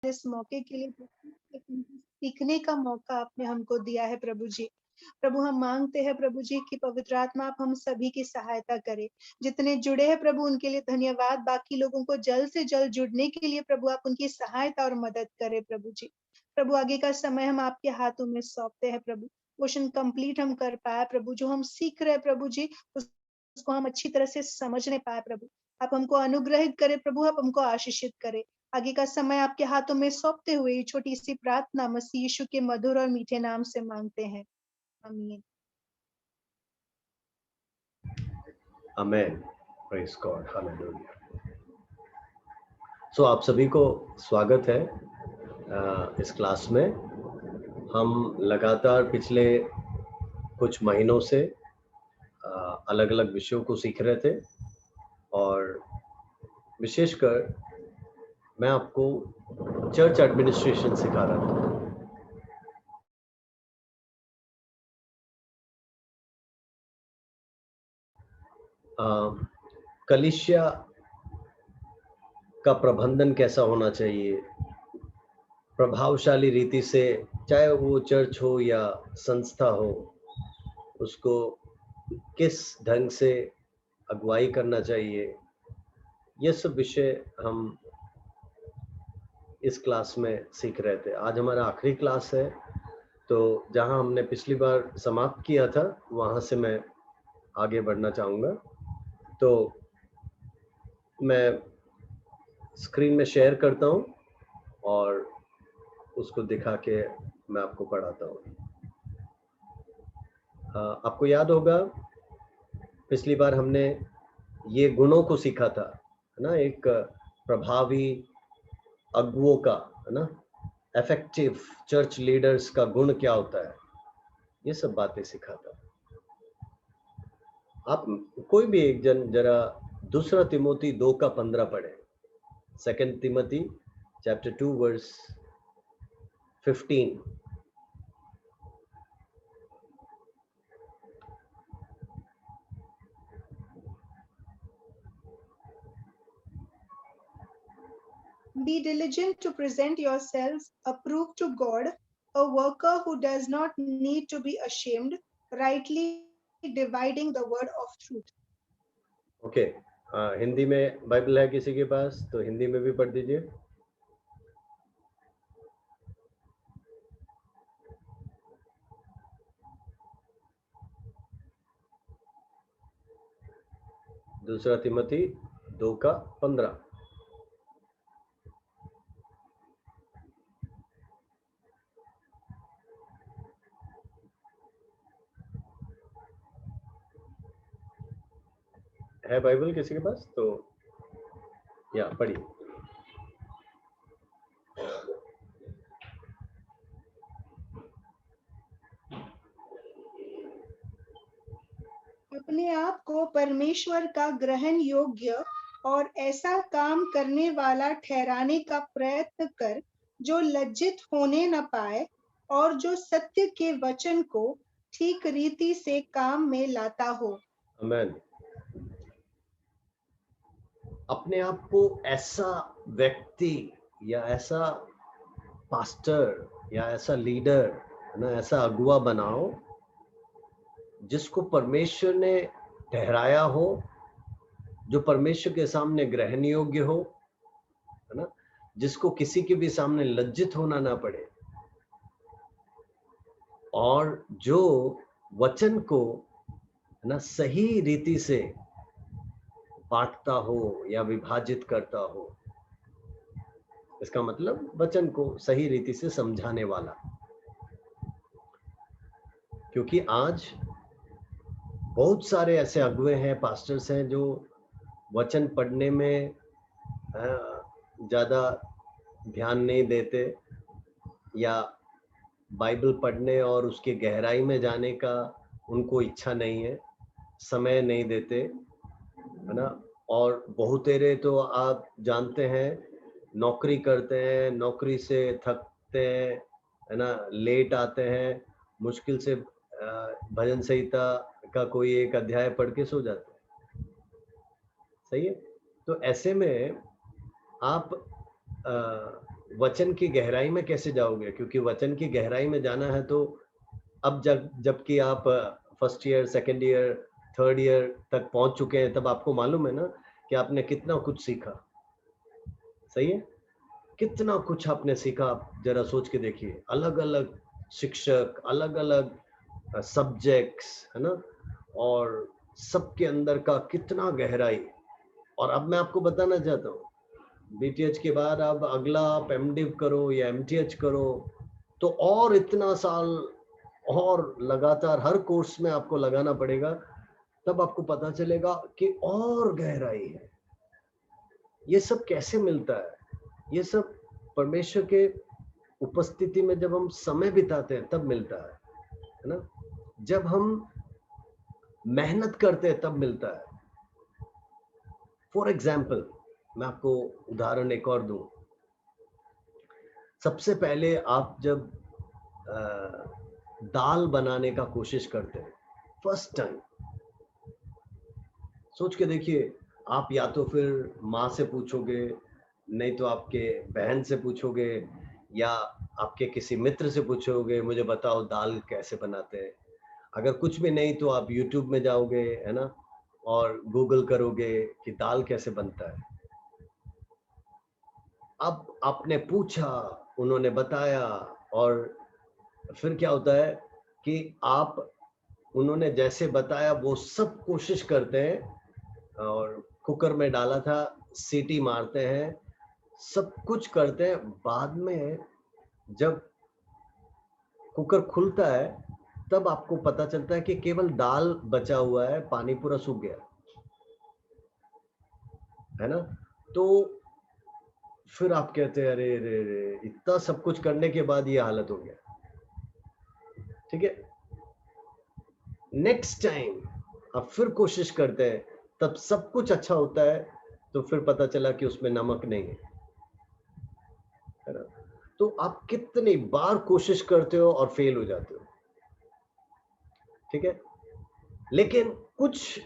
इस मौके के लिए सीखने का मौका आपने हमको दिया है प्रभु जी। प्रभु हम मांगते हैं प्रभु जी कि पवित्र आत्मा आप हम सभी की सहायता करें। जितने जुड़े हैं प्रभु उनके लिए धन्यवाद। बाकी लोगों को जल्द से जल्द जुड़ने के लिए प्रभु आप उनकी सहायता और मदद करें प्रभु जी। प्रभु आगे का समय हम आपके हाथों में सौंपते हैं प्रभु। क्वेश्चन कंप्लीट हम कर पाए प्रभु, जो हम सीख रहे हैं प्रभु जी उसको हम अच्छी तरह से समझने पाए प्रभु। आप हमको अनुग्रहित करें प्रभु, आप हमको आशीषित करें। आगे का समय आपके हाथों में सौंपते हुए ये छोटी सी प्रार्थना मसीह यीशु के मधुर और मीठे नाम से मांगते हैं, आमीन। Amen. Praise God, hallelujah. So आप सभी को स्वागत है इस क्लास में। हम लगातार पिछले कुछ महीनों से अलग अलग विषयों को सीख रहे थे और विशेषकर मैं आपको चर्च एडमिनिस्ट्रेशन सिखा रहा था। कलीसिया का प्रबंधन कैसा होना चाहिए, प्रभावशाली रीति से, चाहे वो चर्च हो या संस्था हो, उसको किस ढंग से अगुवाई करना चाहिए, ये सब विषय हम इस क्लास में सीख रहे थे। आज हमारा आखिरी क्लास है, तो जहां हमने पिछली बार समाप्त किया था वहां से मैं आगे बढ़ना चाहूँगा। तो मैं स्क्रीन में शेयर करता हूँ और उसको दिखा के मैं आपको पढ़ाता हूँ। आपको याद होगा पिछली बार हमने ये गुणों को सीखा था, है ना, एक प्रभावी अगुओं का, है ना, इफेक्टिव चर्च लीडर्स का गुण क्या होता है, ये सब बातें सीखा था। आप कोई भी एक जन जरा दूसरा तिमोथी 2:15 पढ़े। 2 Timothy chapter 2 verse 15। Be diligent to present yourselves approved to God, a worker who does not need to be ashamed, rightly dividing the word of truth. Okay, Hindi में बाइबल है किसी के पास तो हिंदी में भी पढ़ दीजिए। दूसरा तिमोथी 2:15। है बाइबल किसी के पास तो या पढ़िए। अपने आप को परमेश्वर का ग्रहण योग्य और ऐसा काम करने वाला ठहराने का प्रयत्न कर जो लज्जित होने न पाए और जो सत्य के वचन को ठीक रीति से काम में लाता हो। आमेन। अपने आप को ऐसा व्यक्ति या ऐसा पास्टर या ऐसा लीडर, है ना, ऐसा अगुआ बनाओ जिसको परमेश्वर ने ठहराया हो, जो परमेश्वर के सामने ग्रहण योग्य हो, है ना, जिसको किसी के भी सामने लज्जित होना ना पड़े और जो वचन को, है ना, सही रीति से बांटता हो या विभाजित करता हो। इसका मतलब वचन को सही रीति से समझाने वाला। क्योंकि आज बहुत सारे ऐसे अगुए हैं, पास्टर्स हैं जो वचन पढ़ने में ज़्यादा ध्यान नहीं देते या बाइबल पढ़ने और उसके गहराई में जाने का उनको इच्छा नहीं है, समय नहीं देते, है ना। और बहुतेरे तो आप जानते हैं नौकरी करते हैं, नौकरी से थकते हैं, है ना, लेट आते हैं, मुश्किल से भजन संहिता का कोई एक अध्याय पढ़ के सो जाते हैं। सही है। तो ऐसे में आप वचन की गहराई में कैसे जाओगे? क्योंकि वचन की गहराई में जाना है तो अब जबकि आप first year, second year, third year तक पहुंच चुके हैं, तब आपको मालूम है ना कि आपने कितना कुछ सीखा। सही है? कितना कुछ आपने सीखा, आप जरा सोच के देखिए। अलग अलग शिक्षक, अलग अलग सब्जेक्ट्स, है ना? और सबके अंदर का कितना गहराई। और अब मैं आपको बताना चाहता हूँ, बीटीएच के बाद अब अगला आप एमडिव करो या एमटीएच करो, तो और इतना साल और लगातार हर कोर्स में आपको लगाना पड़ेगा। तब आपको पता चलेगा कि और गहराई है। ये सब कैसे मिलता है? ये सब परमेश्वर के उपस्थिति में जब हम समय बिताते हैं तब मिलता है ना? जब हम मेहनत करते हैं तब मिलता है। फॉर एग्जाम्पल, मैं आपको उदाहरण एक और दूं। सबसे पहले आप जब दाल बनाने का कोशिश करते हैं फर्स्ट टाइम, सोच के देखिए। आप या तो फिर माँ से पूछोगे, नहीं तो आपके बहन से पूछोगे, या आपके किसी मित्र से पूछोगे, मुझे बताओ दाल कैसे बनाते हैं। अगर कुछ भी नहीं तो आप यूट्यूब में जाओगे, है ना, और गूगल करोगे कि दाल कैसे बनता है। अब आपने पूछा, उन्होंने बताया, और फिर क्या होता है कि आप, उन्होंने जैसे बताया वो सब कोशिश करते हैं, और कुकर में डाला था, सीटी मारते हैं, सब कुछ करते हैं। बाद में जब कुकर खुलता है तब आपको पता चलता है कि केवल दाल बचा हुआ है, पानी पूरा सूख गया है ना। तो फिर आप कहते हैं, अरे रे रे, इतना सब कुछ करने के बाद ये हालत हो गया। ठीक है, नेक्स्ट टाइम आप फिर कोशिश करते हैं, तब सब कुछ अच्छा होता है, तो फिर पता चला कि उसमें नमक नहीं है ना। तो आप कितनी बार कोशिश करते हो और फेल हो जाते हो। ठीक है, लेकिन कुछ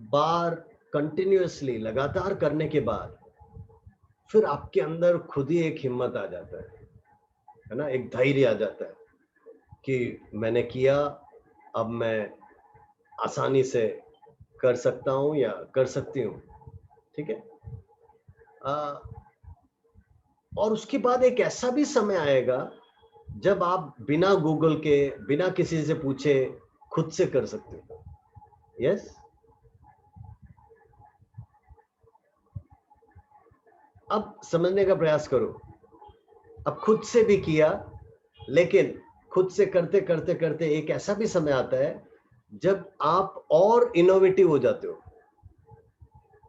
बार कंटिन्यूअसली लगातार करने के बाद फिर आपके अंदर खुद ही एक हिम्मत आ जाता है ना, एक धैर्य आ जाता है कि मैंने किया, अब मैं आसानी से कर सकता हूं या कर सकती हूँ। ठीक है, आ, और उसके बाद एक ऐसा भी समय आएगा जब आप बिना गूगल के, बिना किसी से पूछे खुद से कर सकते हो। यस, अब समझने का प्रयास करो। अब खुद से भी किया, लेकिन खुद से करते करते करते एक ऐसा भी समय आता है जब आप और इनोवेटिव हो जाते हो।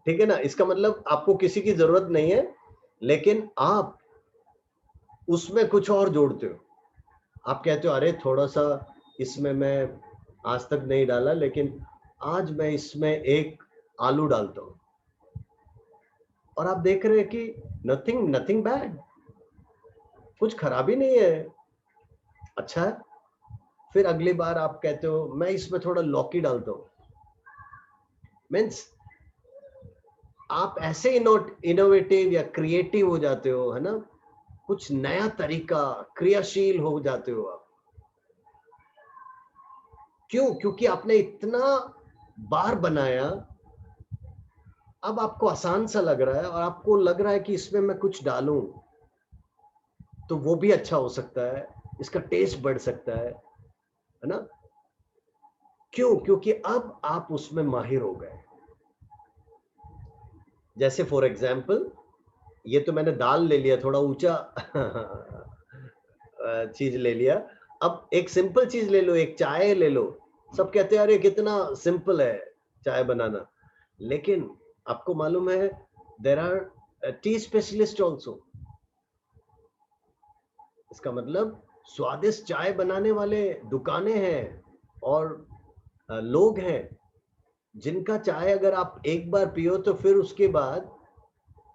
ठीक है ना, इसका मतलब आपको किसी की जरूरत नहीं है, लेकिन आप उसमें कुछ और जोड़ते हो। आप कहते हो, अरे थोड़ा सा इसमें मैं आज तक नहीं डाला, लेकिन आज मैं इसमें एक आलू डालता हूं, और आप देख रहे हैं कि नथिंग नथिंग बैड, कुछ खराबी नहीं है, अच्छा है। फिर अगली बार आप कहते हो, मैं इसमें थोड़ा लौकी डालता हूं। मीन्स आप ऐसे इनोवेटिव या क्रिएटिव हो जाते हो, है ना, कुछ नया तरीका, क्रियाशील हो जाते हो आप। क्यों? क्योंकि आपने इतना बार बनाया, अब आपको आसान सा लग रहा है, और आपको लग रहा है कि इसमें मैं कुछ डालूं तो वो भी अच्छा हो सकता है, इसका टेस्ट बढ़ सकता है ना। क्यों? क्योंकि अब आप उसमें माहिर हो गए। जैसे फॉर एग्जाम्पल, ये तो मैंने दाल ले लिया, थोड़ा ऊंचा चीज ले लिया। अब एक सिंपल चीज ले लो, एक चाय ले लो। सब कहते हैं, अरे कितना सिंपल है चाय बनाना, लेकिन आपको मालूम है, there R T specialist also. इसका मतलब स्वादिष्ट चाय बनाने वाले दुकानें हैं, और लोग हैं जिनका चाय अगर आप एक बार पियो तो फिर उसके बाद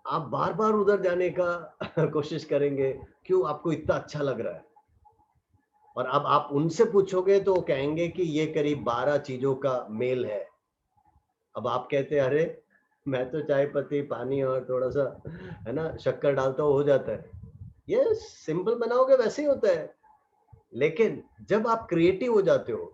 आप बार बार उधर जाने का कोशिश करेंगे। क्यों? आपको इतना अच्छा लग रहा है। और अब आप उनसे पूछोगे तो वो कहेंगे कि ये करीब 12 चीजों का मेल है। अब आप कहते हैं, अरे मैं तो चाय पत्ती, पानी और थोड़ा सा है ना शक्कर डालता हूँ, हो जाता है। ये सिंपल बनाओगे वैसे ही होता है। लेकिन जब आप क्रिएटिव हो जाते हो,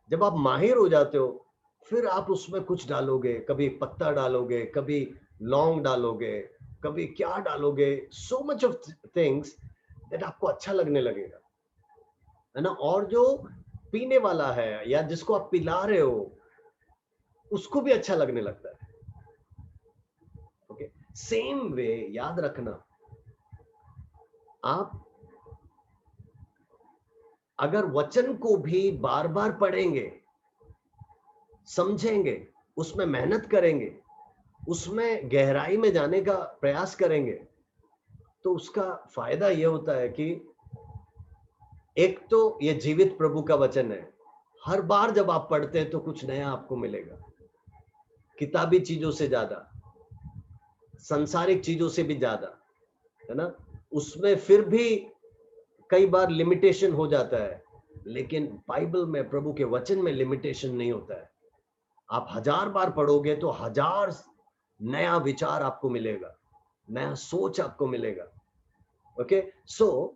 जब आप माहिर हो जाते हो, फिर आप उसमें कुछ डालोगे, कभी पत्ता डालोगे, कभी लौंग डालोगे, कभी क्या डालोगे, so much of things that आपको अच्छा लगने लगेगा, है ना। और जो पीने वाला है या जिसको आप पिला रहे हो, उसको भी अच्छा लगने लगता है। ओके, सेम वे याद रखना, आप अगर वचन को भी बार बार पढ़ेंगे, समझेंगे, उसमें मेहनत करेंगे, उसमें गहराई में जाने का प्रयास करेंगे, तो उसका फायदा यह होता है कि एक तो ये जीवित प्रभु का वचन है। हर बार जब आप पढ़ते हैं तो कुछ नया आपको मिलेगा, किताबी चीजों से ज्यादा, सांसारिक चीजों से भी ज्यादा, है ना। उसमें फिर भी कई बार लिमिटेशन हो जाता है, लेकिन बाइबल में, प्रभु के वचन में लिमिटेशन नहीं होता है। आप 1000 बार पढ़ोगे तो 1000 नया विचार आपको मिलेगा, नया सोच आपको मिलेगा। ओके, सो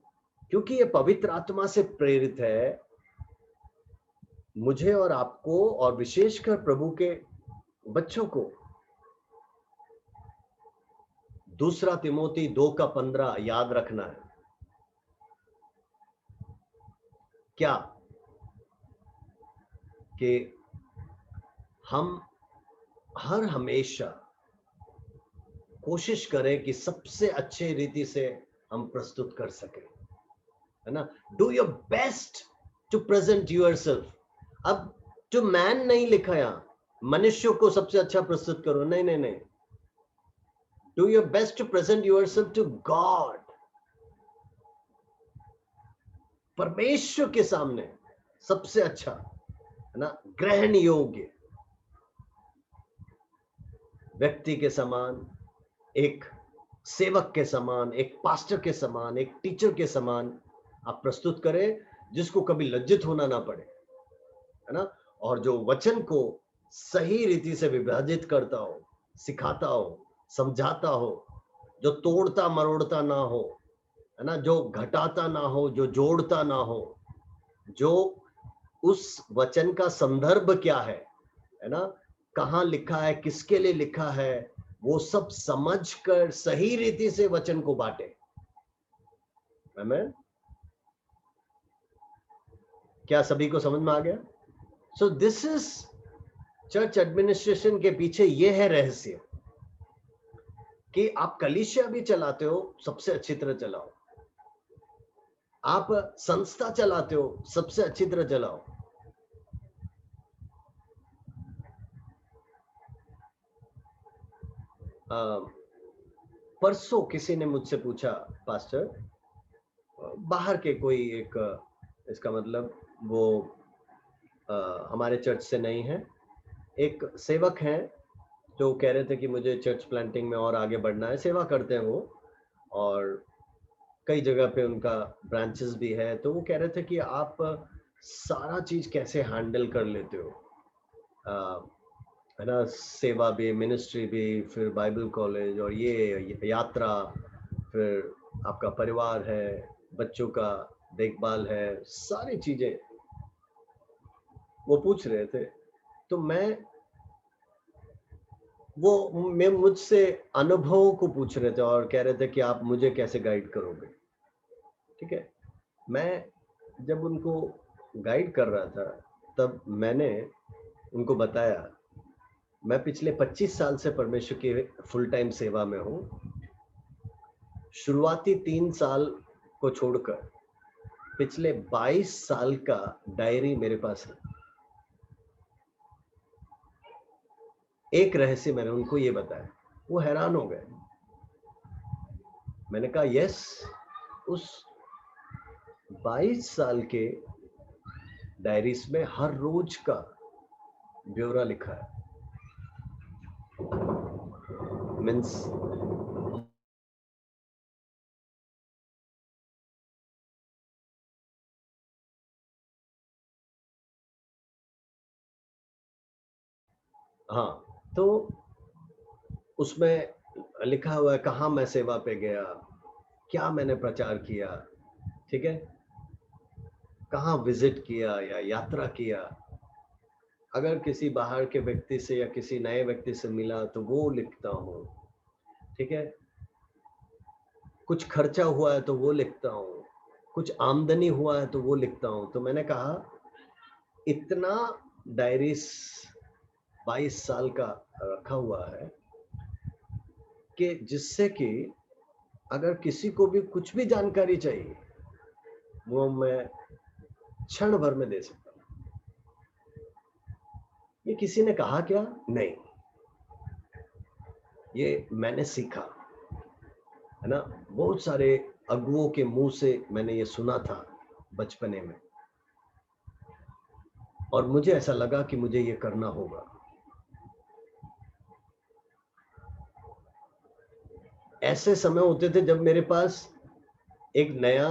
क्योंकि ये पवित्र आत्मा से प्रेरित है, मुझे और आपको और विशेषकर प्रभु के बच्चों को 2 तिमोथी 2:15 याद रखना है। क्या कि हम हर हमेशा कोशिश करें कि सबसे अच्छे रीति से हम प्रस्तुत कर सकें, है ना। Do your best to present yourself. अब टू मैन नहीं लिखा यहां मनुष्य को सबसे अच्छा प्रस्तुत करो, नहीं नहीं नहीं। Do your best to present yourself to God, परमेश्वर के सामने सबसे अच्छा, है ना, ग्रहण योग्य व्यक्ति के समान, एक सेवक के समान, एक पास्टर के समान, एक टीचर के समान आप प्रस्तुत करें, जिसको कभी लज्जित होना ना पड़े, है ना। और जो वचन को सही रीति से विभाजित करता हो, सिखाता हो, समझाता हो, जो तोड़ता मरोड़ता ना हो, है ना, जो घटाता ना हो, जो जोड़ता ना हो, जो उस वचन का संदर्भ क्या है ना, कहाँ लिखा है, किसके लिए लिखा है, वो सब समझकर सही रीति से वचन को बांटे। आमेन। क्या सभी को समझ में आ गया? So this is church administration के पीछे ये है रहस्य कि आप कलीसिया भी चलाते हो, सबसे अच्छी तरह चलाओ। आप संस्था चलाते हो, सबसे अच्छी तरह चलाओ। परसों किसी ने मुझसे पूछा, पास्टर, बाहर के कोई एक, इसका मतलब वो हमारे चर्च से नहीं है, एक सेवक हैं जो कह रहे थे कि मुझे चर्च प्लांटिंग में और आगे बढ़ना है। सेवा करते हैं वो, और कई जगह पे उनका ब्रांचेस भी है। तो वो कह रहे थे कि आप सारा चीज कैसे हैंडल कर लेते हो, है ना, सेवा भी, मिनिस्ट्री भी, फिर बाइबल कॉलेज और ये यात्रा, फिर आपका परिवार है, बच्चों का देखभाल है, सारी चीजें वो पूछ रहे थे। तो मैं मुझसे अनुभवों को पूछ रहे थे और कह रहे थे कि आप मुझे कैसे गाइड करोगे। ठीक है, मैं जब उनको गाइड कर रहा था, तब मैंने उनको बताया, मैं पिछले 25 साल से परमेश्वर की फुल टाइम सेवा में हूं। शुरुआती 3 साल को छोड़कर पिछले 22 साल का डायरी मेरे पास है। एक रहस्य मैंने उनको ये बताया, वो हैरान हो गए। मैंने कहा यस, उस 22 साल के डायरीज में हर रोज का ब्यौरा लिखा है। मीन्स हाँ, तो उसमें लिखा हुआ है कहाँ मैं सेवा पे गया, क्या मैंने प्रचार किया, ठीक है, कहाँ विजिट किया या यात्रा किया। अगर किसी बाहर के व्यक्ति से या किसी नए व्यक्ति से मिला तो वो लिखता हूँ, ठीक है। कुछ खर्चा हुआ है तो वो लिखता हूँ, कुछ आमदनी हुआ है तो वो लिखता हूँ। तो मैंने कहा इतना डायरीज 22 साल का रखा हुआ है कि जिससे कि अगर किसी को भी कुछ भी जानकारी चाहिए वो मैं क्षण भर में दे सकता हूँ। ये किसी ने कहा क्या? नहीं, ये मैंने सीखा है ना। बहुत सारे अगुओं के मुंह से मैंने ये सुना था बचपने में, और मुझे ऐसा लगा कि मुझे ये करना होगा। ऐसे समय होते थे जब मेरे पास एक नया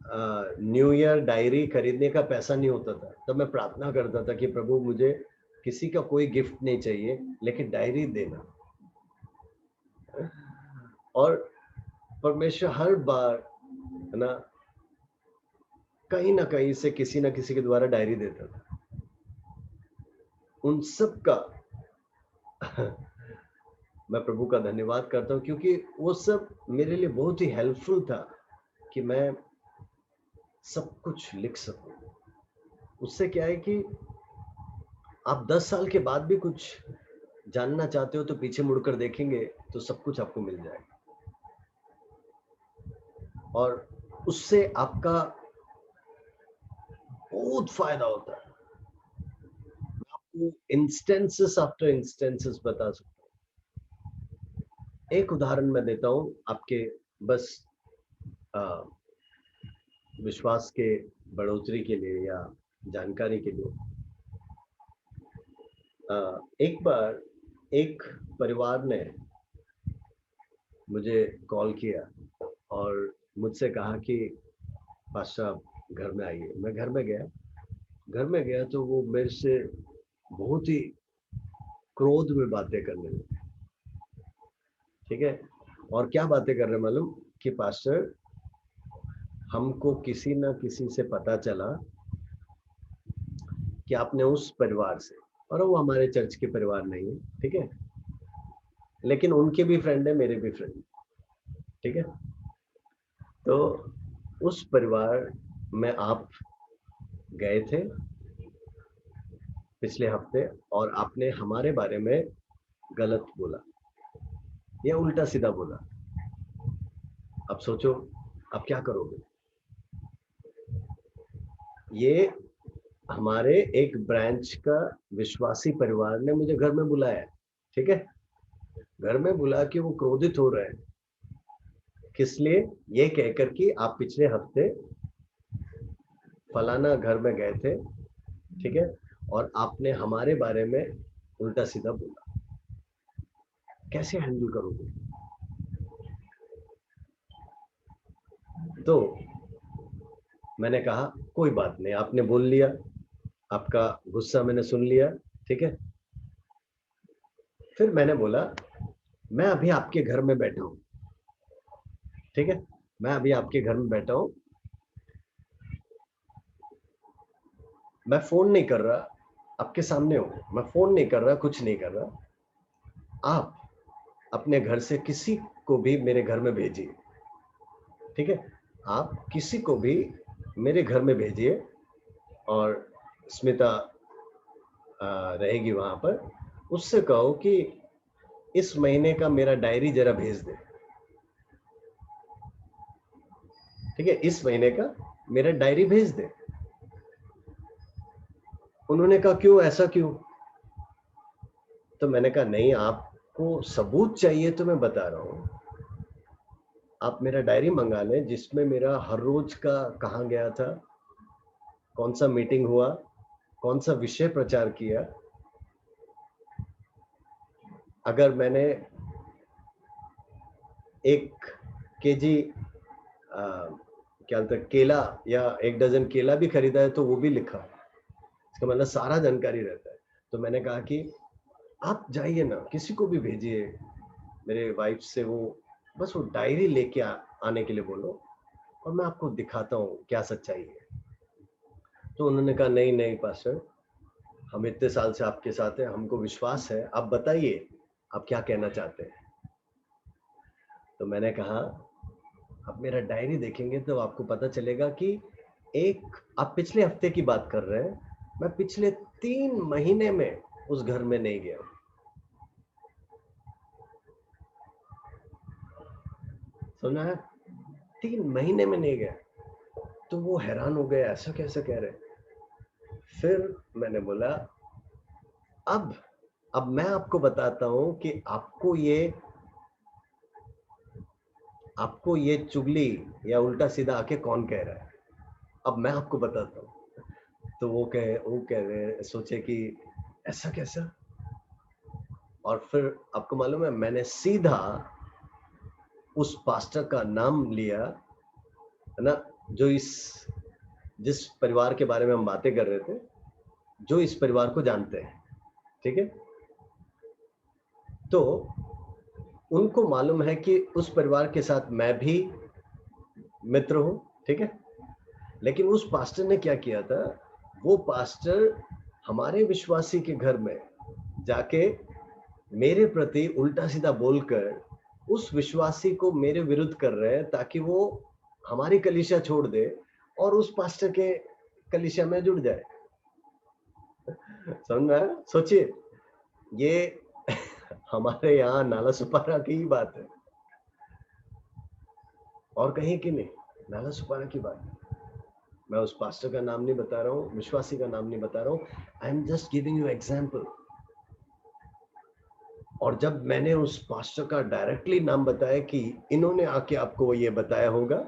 न्यू ईयर डायरी खरीदने का पैसा नहीं होता था, तब मैं प्रार्थना करता था कि प्रभु मुझे किसी का कोई गिफ्ट नहीं चाहिए, लेकिन डायरी देना। और परमेश्वर हर बार है ना कहीं ना कहीं से किसी ना किसी के द्वारा डायरी देता था। उन सब का मैं प्रभु का धन्यवाद करता हूँ, क्योंकि वो सब मेरे लिए बहुत ही हेल्पफुल था कि मैं सब कुछ लिख सकूं। उससे क्या है कि आप 10 साल के बाद भी कुछ जानना चाहते हो तो पीछे मुड़कर देखेंगे तो सब कुछ आपको मिल जाएगा, और उससे आपका बहुत फायदा होता है। मैं आपको इंस्टेंसेस आफ्टर इंस्टेंसेस बता सकता हूँ। एक उदाहरण मैं देता हूं आपके बस विश्वास के बढ़ोतरी के लिए या जानकारी के लिए। एक बार एक परिवार ने मुझे कॉल किया और मुझसे कहा कि पास्टर आप घर में आइए। मैं घर में गया। घर में गया तो वो मेरे से बहुत ही क्रोध में बातें करने लगे, ठीक है। और क्या बातें कर रहे मालूम कि पास्टर हमको किसी ना किसी से पता चला कि आपने उस परिवार से, और वो हमारे चर्च के परिवार नहीं है, ठीक है, लेकिन उनके भी फ्रेंड है, मेरे भी फ्रेंड, ठीक है। तो उस परिवार में आप गए थे पिछले हफ्ते और आपने हमारे बारे में गलत बोला या उल्टा सीधा बोला। अब सोचो आप क्या करोगे। ये हमारे एक ब्रांच का विश्वासी परिवार ने मुझे घर में बुलाया, ठीक है। घर में बुला के वो क्रोधित हो रहे हैं, किस लिए? ये कहकर कि आप पिछले हफ्ते फलाना घर में गए थे, ठीक है, और आपने हमारे बारे में उल्टा सीधा बोला। कैसे हैंडल करोगे? तो मैंने कहा कोई बात नहीं, आपने बोल लिया, आपका गुस्सा मैंने सुन लिया, ठीक है। फिर मैंने बोला मैं अभी आपके घर में बैठा हूं, ठीक है, मैं अभी आपके घर में बैठा हूं, मैं फोन नहीं कर रहा, आपके सामने हूं, मैं फोन नहीं कर रहा, कुछ नहीं कर रहा। आप अपने घर से किसी को भी मेरे घर में भेजिए, ठीक है, आप किसी को भी मेरे घर में भेजिए, और स्मिता रहेगी वहां पर, उससे कहो कि इस महीने का मेरा डायरी जरा भेज दे, ठीक है, इस महीने का मेरा डायरी भेज दे। उन्होंने कहा क्यों, ऐसा क्यों? तो मैंने कहा नहीं, आपको सबूत चाहिए तो मैं बता रहा हूं, आप मेरा डायरी मंगा लें जिसमें मेरा हर रोज का कहाँ गया था, कौन सा मीटिंग हुआ, कौन सा विषय प्रचार किया। अगर मैंने 1 केजी क्या बोलते हैं केला या 1 डजन केला भी खरीदा है तो वो भी लिखा, इसका मतलब सारा जानकारी रहता है। तो मैंने कहा कि आप जाइए ना, किसी को भी भेजिए, मेरे वाइफ से वो बस वो डायरी लेके आने के लिए बोलो और मैं आपको दिखाता हूँ क्या सच्चाई है। तो उन्होंने कहा नहीं नहीं पास्टर, हम इतने साल से आपके साथ हैं, हमको विश्वास है, आप बताइए आप क्या कहना चाहते हैं। तो मैंने कहा आप मेरा डायरी देखेंगे तो आपको पता चलेगा कि एक आप पिछले हफ्ते की बात कर रहे हैं, मैं पिछले 3 महीने में उस घर में नहीं गया। सुना है, 3 महीने में नहीं गया। तो वो हैरान हो गए, ऐसा कैसे कह रहे। फिर मैंने बोला अब अब मैं आपको बताता हूं कि आपको ये चुगली या उल्टा सीधा आके कौन कह रहा है, अब मैं आपको बताता हूँ। तो वो कह रहे, सोचे कि ऐसा कैसा। और फिर आपको मालूम है, मैंने सीधा उस पास्टर का नाम लिया, है ना, जिस परिवार के बारे में हम बातें कर रहे थे, जो इस परिवार को जानते हैं, ठीक है। तो उनको मालूम है कि उस परिवार के साथ मैं भी मित्र हूं, ठीक है। लेकिन उस पास्टर ने क्या किया था, वो पास्टर हमारे विश्वासी के घर में जाके मेरे प्रति उल्टा सीधा बोलकर उस विश्वासी को मेरे विरुद्ध कर रहे हैं, ताकि वो हमारी कलीसिया छोड़ दे और उस पास्टर के कलीसिया में जुड़ जाए। समझ में आया? सोचिए, ये हमारे यहाँ नाला सुपारा की ही बात है, और कहीं की नहीं, नाला सुपारा की बात है। मैं उस पास्टर का नाम नहीं बता रहा हूँ, विश्वासी का नाम नहीं बता रहा हूँ, I am just giving you example. और जब मैंने उस पास्टर का डायरेक्टली नाम बताया कि इन्होंने आके आपको ये बताया होगा,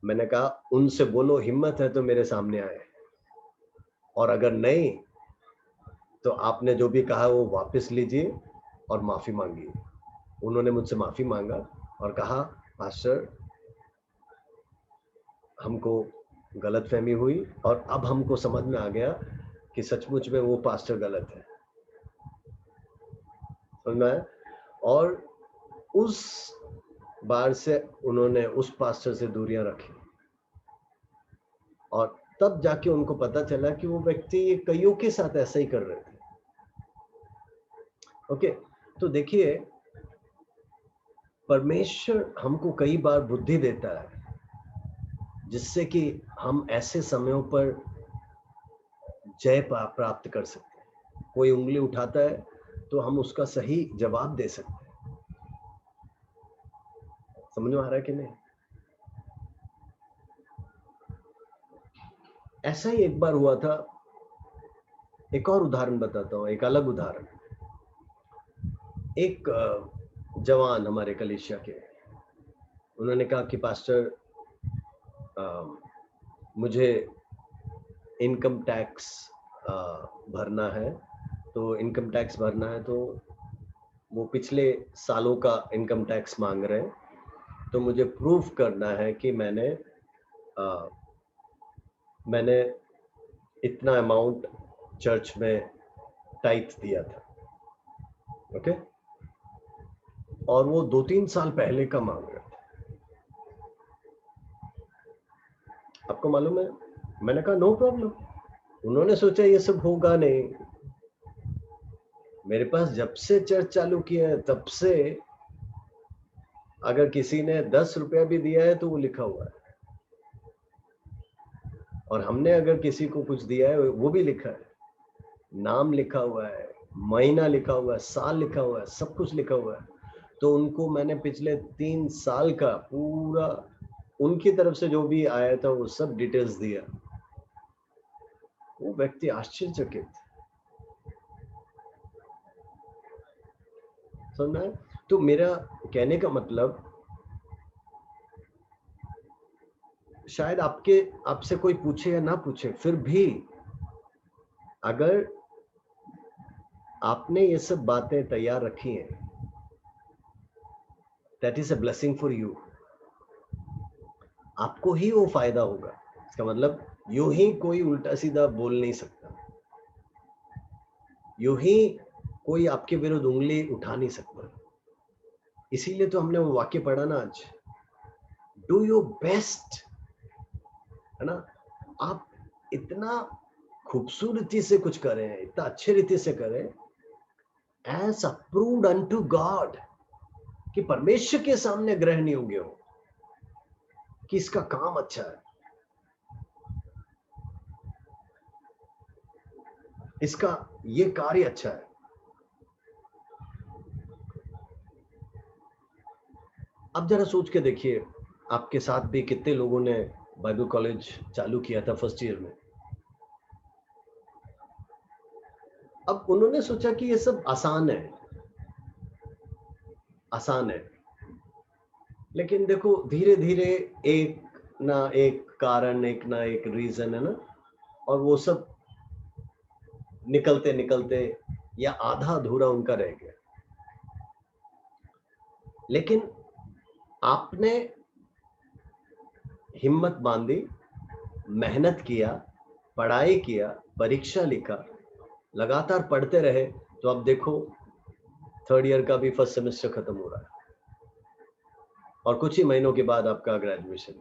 मैंने कहा उनसे बोलो हिम्मत है तो मेरे सामने आए, और अगर नहीं तो आपने जो भी कहा वो वापस लीजिए और माफी मांगिए। उन्होंने मुझसे माफी मांगा और कहा पास्टर हमको गलतफहमी हुई और अब हमको समझ में आ गया कि सचमुच में वो पास्टर गलत है। समझ में आया? और उस बार से उन्होंने उस पास्टर से दूरियां रखी, और तब जाके उनको पता चला कि वो व्यक्ति कईयों के साथ ऐसा ही कर रहे थे। ओके, तो देखिए, परमेश्वर हमको कई बार बुद्धि देता है जिससे कि हम ऐसे समयों पर जय प्राप्त कर सकते हैं। कोई उंगली उठाता है तो हम उसका सही जवाब दे सकते हैं। समझ में आ रहा है कि नहीं? ऐसा ही एक बार हुआ था। एक और उदाहरण बताता हूँ, एक अलग उदाहरण। एक जवान हमारे कलीसिया के, उन्होंने कहा कि पास्टर मुझे इनकम टैक्स भरना है, तो इनकम टैक्स भरना है, तो वो पिछले सालों का इनकम टैक्स मांग रहे हैं, तो मुझे प्रूफ करना है कि मैंने इतना अमाउंट चर्च में टाइथ दिया था। ओके, और वो 2-3 साल पहले का मांग रहे थे। आपको मालूम है, मैंने कहा नो प्रॉब्लम। उन्होंने सोचा ये सब होगा नहीं। मेरे पास जब से चर्च चालू किया है तब से अगर किसी ने 10 रुपया भी दिया है तो वो लिखा हुआ है, और हमने अगर किसी को कुछ दिया है वो भी लिखा है, नाम लिखा हुआ है, महीना लिखा हुआ है, साल लिखा हुआ है, सब कुछ लिखा हुआ है। तो उनको मैंने पिछले 3 साल का पूरा उनकी तरफ से जो भी आया था वो सब डिटेल्स दिया। वो व्यक्ति आश्चर्यचकित। समझ में? तो मेरा कहने का मतलब, शायद आपसे कोई पूछे या ना पूछे, फिर भी अगर आपने ये सब बातें तैयार रखी हैं, that is a blessing for you. आपको ही वो फायदा होगा। इसका मतलब यूं ही कोई उल्टा सीधा बोल नहीं सकता, यूं ही कोई आपके विरुद्ध उंगली उठा नहीं सकता। इसीलिए तो हमने वो वाक्य पढ़ा ना आज, डू योर बेस्ट, है ना। आप इतना खूबसूरती से कुछ करें, इतना अच्छे रीति से करें, एज अप्रूव्ड अनटू गॉड, कि परमेश्वर के सामने ग्रहण योग्य हो कि इसका काम अच्छा है, इसका ये कार्य अच्छा है। अब जरा सोच के देखिए, आपके साथ भी कितने लोगों ने बाइबल कॉलेज चालू किया था फर्स्ट ईयर में। अब उन्होंने सोचा कि ये सब आसान है, आसान है, लेकिन देखो धीरे धीरे एक ना एक कारण, एक ना एक रीजन, है ना, और वो सब निकलते निकलते या आधा अधूरा उनका रह गया। लेकिन आपने हिम्मत बांधी, मेहनत किया, पढ़ाई किया, परीक्षा लिखा, लगातार पढ़ते रहे, तो अब देखो थर्ड ईयर का भी फर्स्ट सेमेस्टर खत्म हो रहा है और कुछ ही महीनों के बाद आपका ग्रेजुएशन,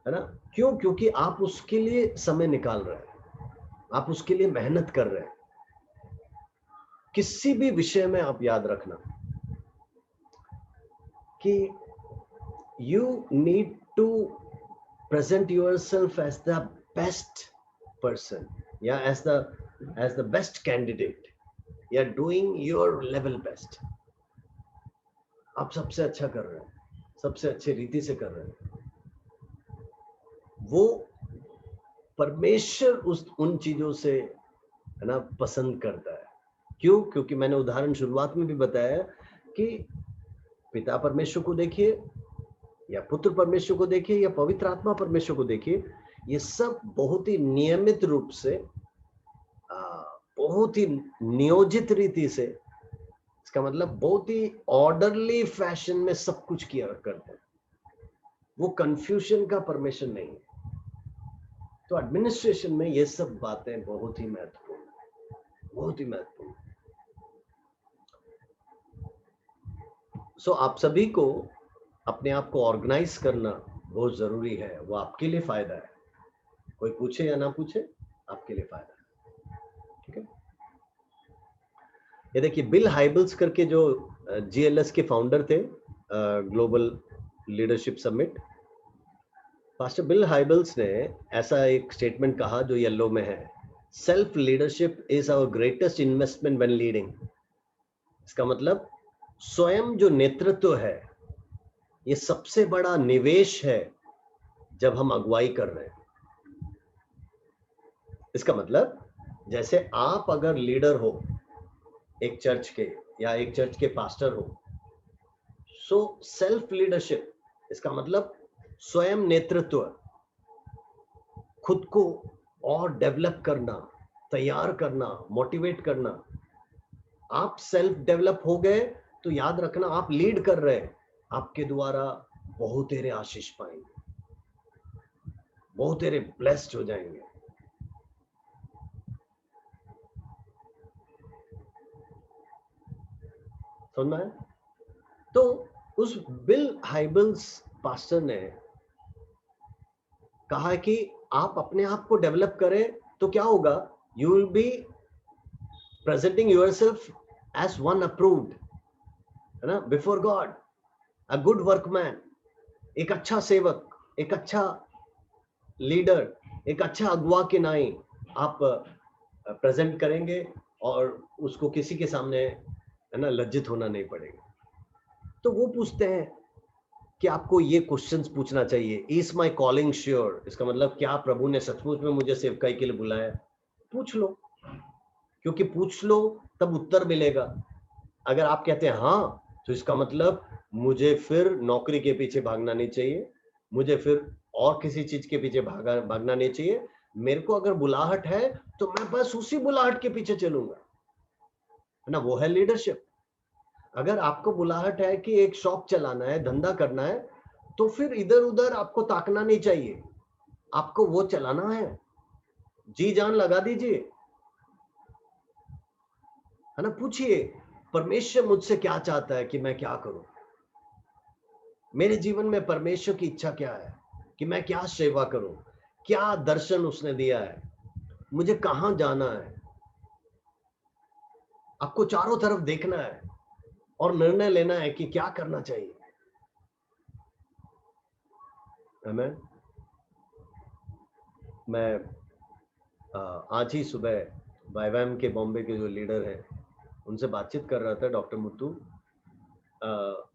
है ना। क्यों? क्योंकि आप उसके लिए समय निकाल रहे हैं, आप उसके लिए मेहनत कर रहे हैं। किसी भी विषय में आप याद रखना कि you need to present yourself as the best person, yeah, as the best candidate, you are doing your level best, आप सबसे अच्छा कर रहे हैं, सबसे अच्छे रीति से कर रहे हैं। वो परमेश्वर उन चीजों से, है ना, पसंद करता है। क्यों? क्योंकि मैंने उदाहरण शुरुआत में भी बताया कि पिता परमेश्वर को देखिए, या पुत्र परमेश्वर को देखिए, या पवित्र आत्मा परमेश्वर को देखिए, ये सब बहुत ही नियमित रूप से, बहुत ही नियोजित रीति से, इसका मतलब बहुत ही ऑर्डरली फैशन में सब कुछ किया करते हैं। वो कंफ्यूजन का परमेश्वर नहीं है। तो एडमिनिस्ट्रेशन में ये सब बातें बहुत ही महत्वपूर्ण, बहुत ही महत्वपूर्ण। सो आप सभी को अपने आप को ऑर्गेनाइज करना बहुत जरूरी है। वो आपके लिए फायदा है, कोई पूछे या ना पूछे, आपके लिए फायदा है, ठीक है। ये देखिए, बिल हाइबल्स करके जो जीएलएस के फाउंडर थे, global leadership summit, pastor Bill Hybels ने ऐसा एक स्टेटमेंट कहा जो येलो में है, self leadership is our greatest investment when leading. इसका मतलब स्वयं जो नेतृत्व है, ये सबसे बड़ा निवेश है जब हम अगुवाई कर रहे हैं। इसका मतलब जैसे आप अगर लीडर हो एक चर्च के, या एक चर्च के पास्टर हो, सो सेल्फ लीडरशिप, इसका मतलब स्वयं नेतृत्व, खुद को और डेवलप करना, तैयार करना, मोटिवेट करना। आप सेल्फ डेवलप हो गए तो याद रखना, आप लीड कर रहे हैं, आपके द्वारा बहुत तेरे आशीष पाएंगे, बहुत तेरे ब्लेस्ड हो जाएंगे। सुनना है? तो उस बिल हाइबल्स पास्टर ने कहा कि आप अपने आप को डेवलप करें तो क्या होगा, you will be presenting yourself as one approved, है ना, before God, a good workman, एक अच्छा सेवक, एक अच्छा लीडर, एक अच्छा अगुवा के नाई आप प्रेजेंट करेंगे, और उसको किसी के सामने, है ना, लज्जित होना नहीं पड़ेगा। तो वो पूछते हैं कि आपको ये क्वेश्चंस पूछना चाहिए, इज माय कॉलिंग श्योर, इसका मतलब क्या प्रभु ने सचमुच में मुझे सेवकाई के लिए बुलाया? पूछ लो, क्योंकि पूछ लो तब उत्तर मिलेगा। अगर आप कहते हैं हाँ, तो इसका मतलब मुझे फिर नौकरी के पीछे भागना नहीं चाहिए, मुझे फिर और किसी चीज के पीछे भागना नहीं चाहिए। मेरे को अगर बुलाहट है तो मैं बस उसी बुलाहट के पीछे चलूंगा, है ना। वो है लीडरशिप। अगर आपको बुलाहट है कि एक शॉप चलाना है, धंधा करना है, तो फिर इधर उधर आपको ताकना नहीं चाहिए, आपको वो चलाना है, जी जान लगा दीजिए। है ना? पूछिए परमेश्वर मुझसे क्या चाहता है कि मैं क्या करूं? मेरे जीवन में परमेश्वर की इच्छा क्या है कि मैं क्या सेवा करूं? क्या दर्शन उसने दिया है? मुझे कहां जाना है? आपको चारों तरफ देखना है और निर्णय लेना है कि क्या करना चाहिए। आमेन। मैं आज ही सुबह वाईवैम के बॉम्बे के जो लीडर हैं उनसे बातचीत कर रहा था, डॉक्टर मुत्तू।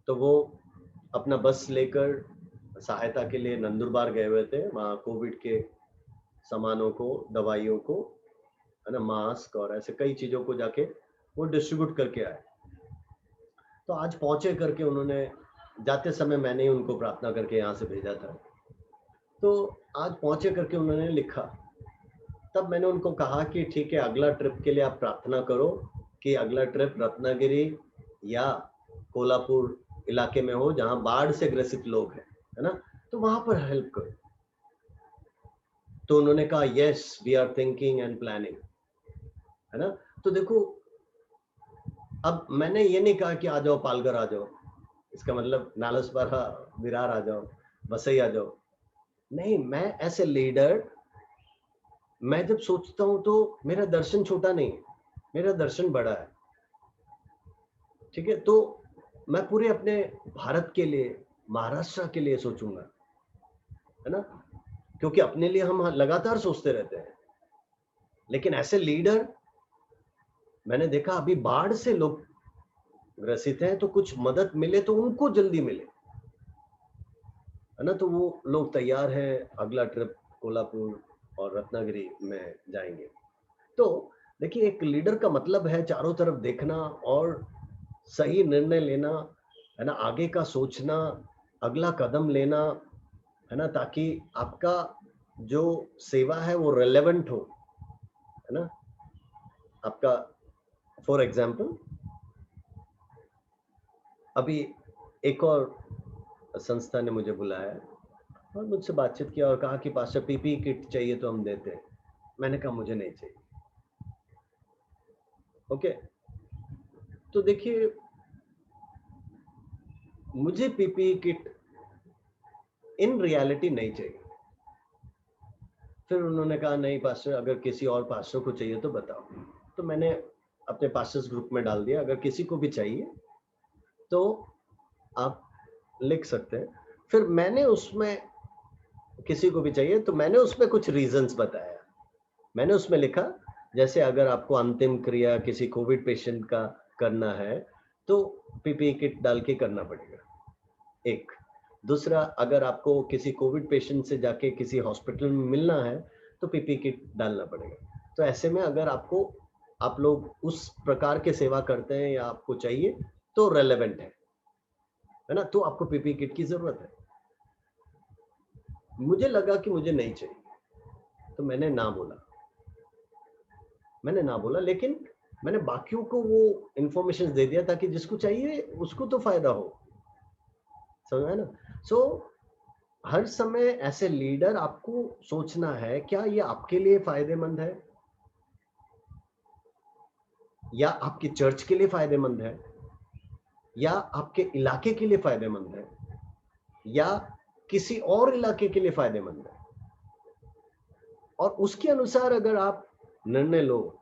तो वो अपना बस लेकर सहायता के लिए नंदुरबार गए हुए थे, वहाँ कोविड के सामानों को, दवाइयों को, है ना, मास्क और ऐसे कई चीजों को जाके वो डिस्ट्रीब्यूट करके आए। तो आज पहुंचे करके उन्होंने, जाते समय मैंने ही उनको प्रार्थना करके यहाँ से भेजा था। तो आज पहुंचे करके उन्होंने लिखा, तब मैंने उनको कहा कि ठीक है, अगला ट्रिप के लिए आप प्रार्थना करो कि अगला ट्रिप रत्नागिरी या कोल्हापुर इलाके में हो जहां बाढ़ से ग्रसित लोग हैं, है ना, तो वहां पर हेल्प करो। तो उन्होंने कहा yes we are thinking and planning, है ना। तो देखो, अब मैंने ये नहीं कहा कि आ जाओ पालघर आ जाओ, इसका मतलब नालसपारा विरार आ जाओ, वसई आ जाओ। नहीं, मैं ऐसे लीडर, मैं जब सोचता हूं तो मेरा दर्शन छोटा नहीं है, मेरा दर्शन बड़ा है। ठीक है, तो मैं पूरे अपने भारत के लिए, महाराष्ट्र के लिए सोचूंगा, है ना, क्योंकि अपने लिए हम लगातार सोचते रहते हैं, लेकिन ऐसे लीडर मैंने देखा, अभी बाढ़ से लोग ग्रसित हैं तो कुछ मदद मिले तो उनको जल्दी मिले, है ना, तो वो लोग तैयार हैं, अगला ट्रिप कोल्हापुर और रत्नागिरी में जाएंगे। तो देखिए, एक लीडर का मतलब है चारों तरफ देखना और सही निर्णय लेना, है ना, आगे का सोचना, अगला कदम लेना, है ना, ताकि आपका जो सेवा है वो रेलेवेंट हो, है ना। आपका, फॉर एग्जाम्पल, अभी एक और संस्था ने मुझे बुलाया और मुझसे बातचीत किया और कहा कि पास्टर पीपी किट चाहिए तो हम देते हैं। मैंने कहा मुझे नहीं चाहिए। ओके, तो देखिए, मुझे पीपी किट इन रियलिटी नहीं चाहिए। फिर उन्होंने कहा नहीं पास्टर, अगर किसी और पास्टर को चाहिए तो बताओ। तो मैंने अपने पास्टर्स ग्रुप में डाल दिया, अगर किसी को भी चाहिए तो आप लिख सकते हैं। फिर मैंने उसमें, किसी को भी चाहिए तो मैंने उसमें कुछ रीजंस बताया। मैंने उसमें लिखा, जैसे अगर आपको अंतिम क्रिया किसी कोविड पेशेंट का करना है तो पीपीई किट डाल के करना पड़ेगा, एक। दूसरा, अगर आपको किसी कोविड पेशेंट से जाके किसी हॉस्पिटल में मिलना है तो पीपीई किट डालना पड़ेगा। तो ऐसे में अगर आपको, आप लोग उस प्रकार के सेवा करते हैं या आपको चाहिए तो रेलेवेंट है ना, तो आपको पीपीई किट की जरूरत है। मुझे लगा कि मुझे नहीं चाहिए तो मैंने ना बोला, लेकिन मैंने बाकियों को वो इंफॉर्मेशन दे दिया ताकि जिसको चाहिए उसको तो फायदा हो, समझ में ना। सो हर समय ऐसे लीडर आपको सोचना है, क्या ये आपके लिए फायदेमंद है या आपकी चर्च के लिए फायदेमंद है या आपके इलाके के लिए फायदेमंद है या किसी और इलाके के लिए फायदेमंद है, और उसके अनुसार अगर आप निर्णय लो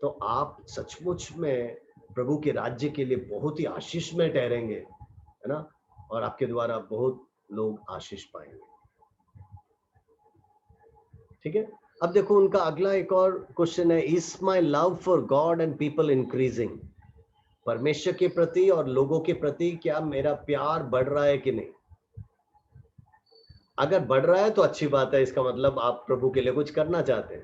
तो आप सचमुच में प्रभु के राज्य के लिए बहुत ही आशीषमय ठहरेंगे, है ना, और आपके द्वारा बहुत लोग आशीष पाएंगे। ठीक है, अब देखो उनका अगला एक और क्वेश्चन है, is my love for God and people increasing? परमेश्वर के प्रति और लोगों के प्रति क्या मेरा प्यार बढ़ रहा है कि नहीं? अगर बढ़ रहा है तो अच्छी बात है, इसका मतलब आप प्रभु के लिए कुछ करना चाहते हैं,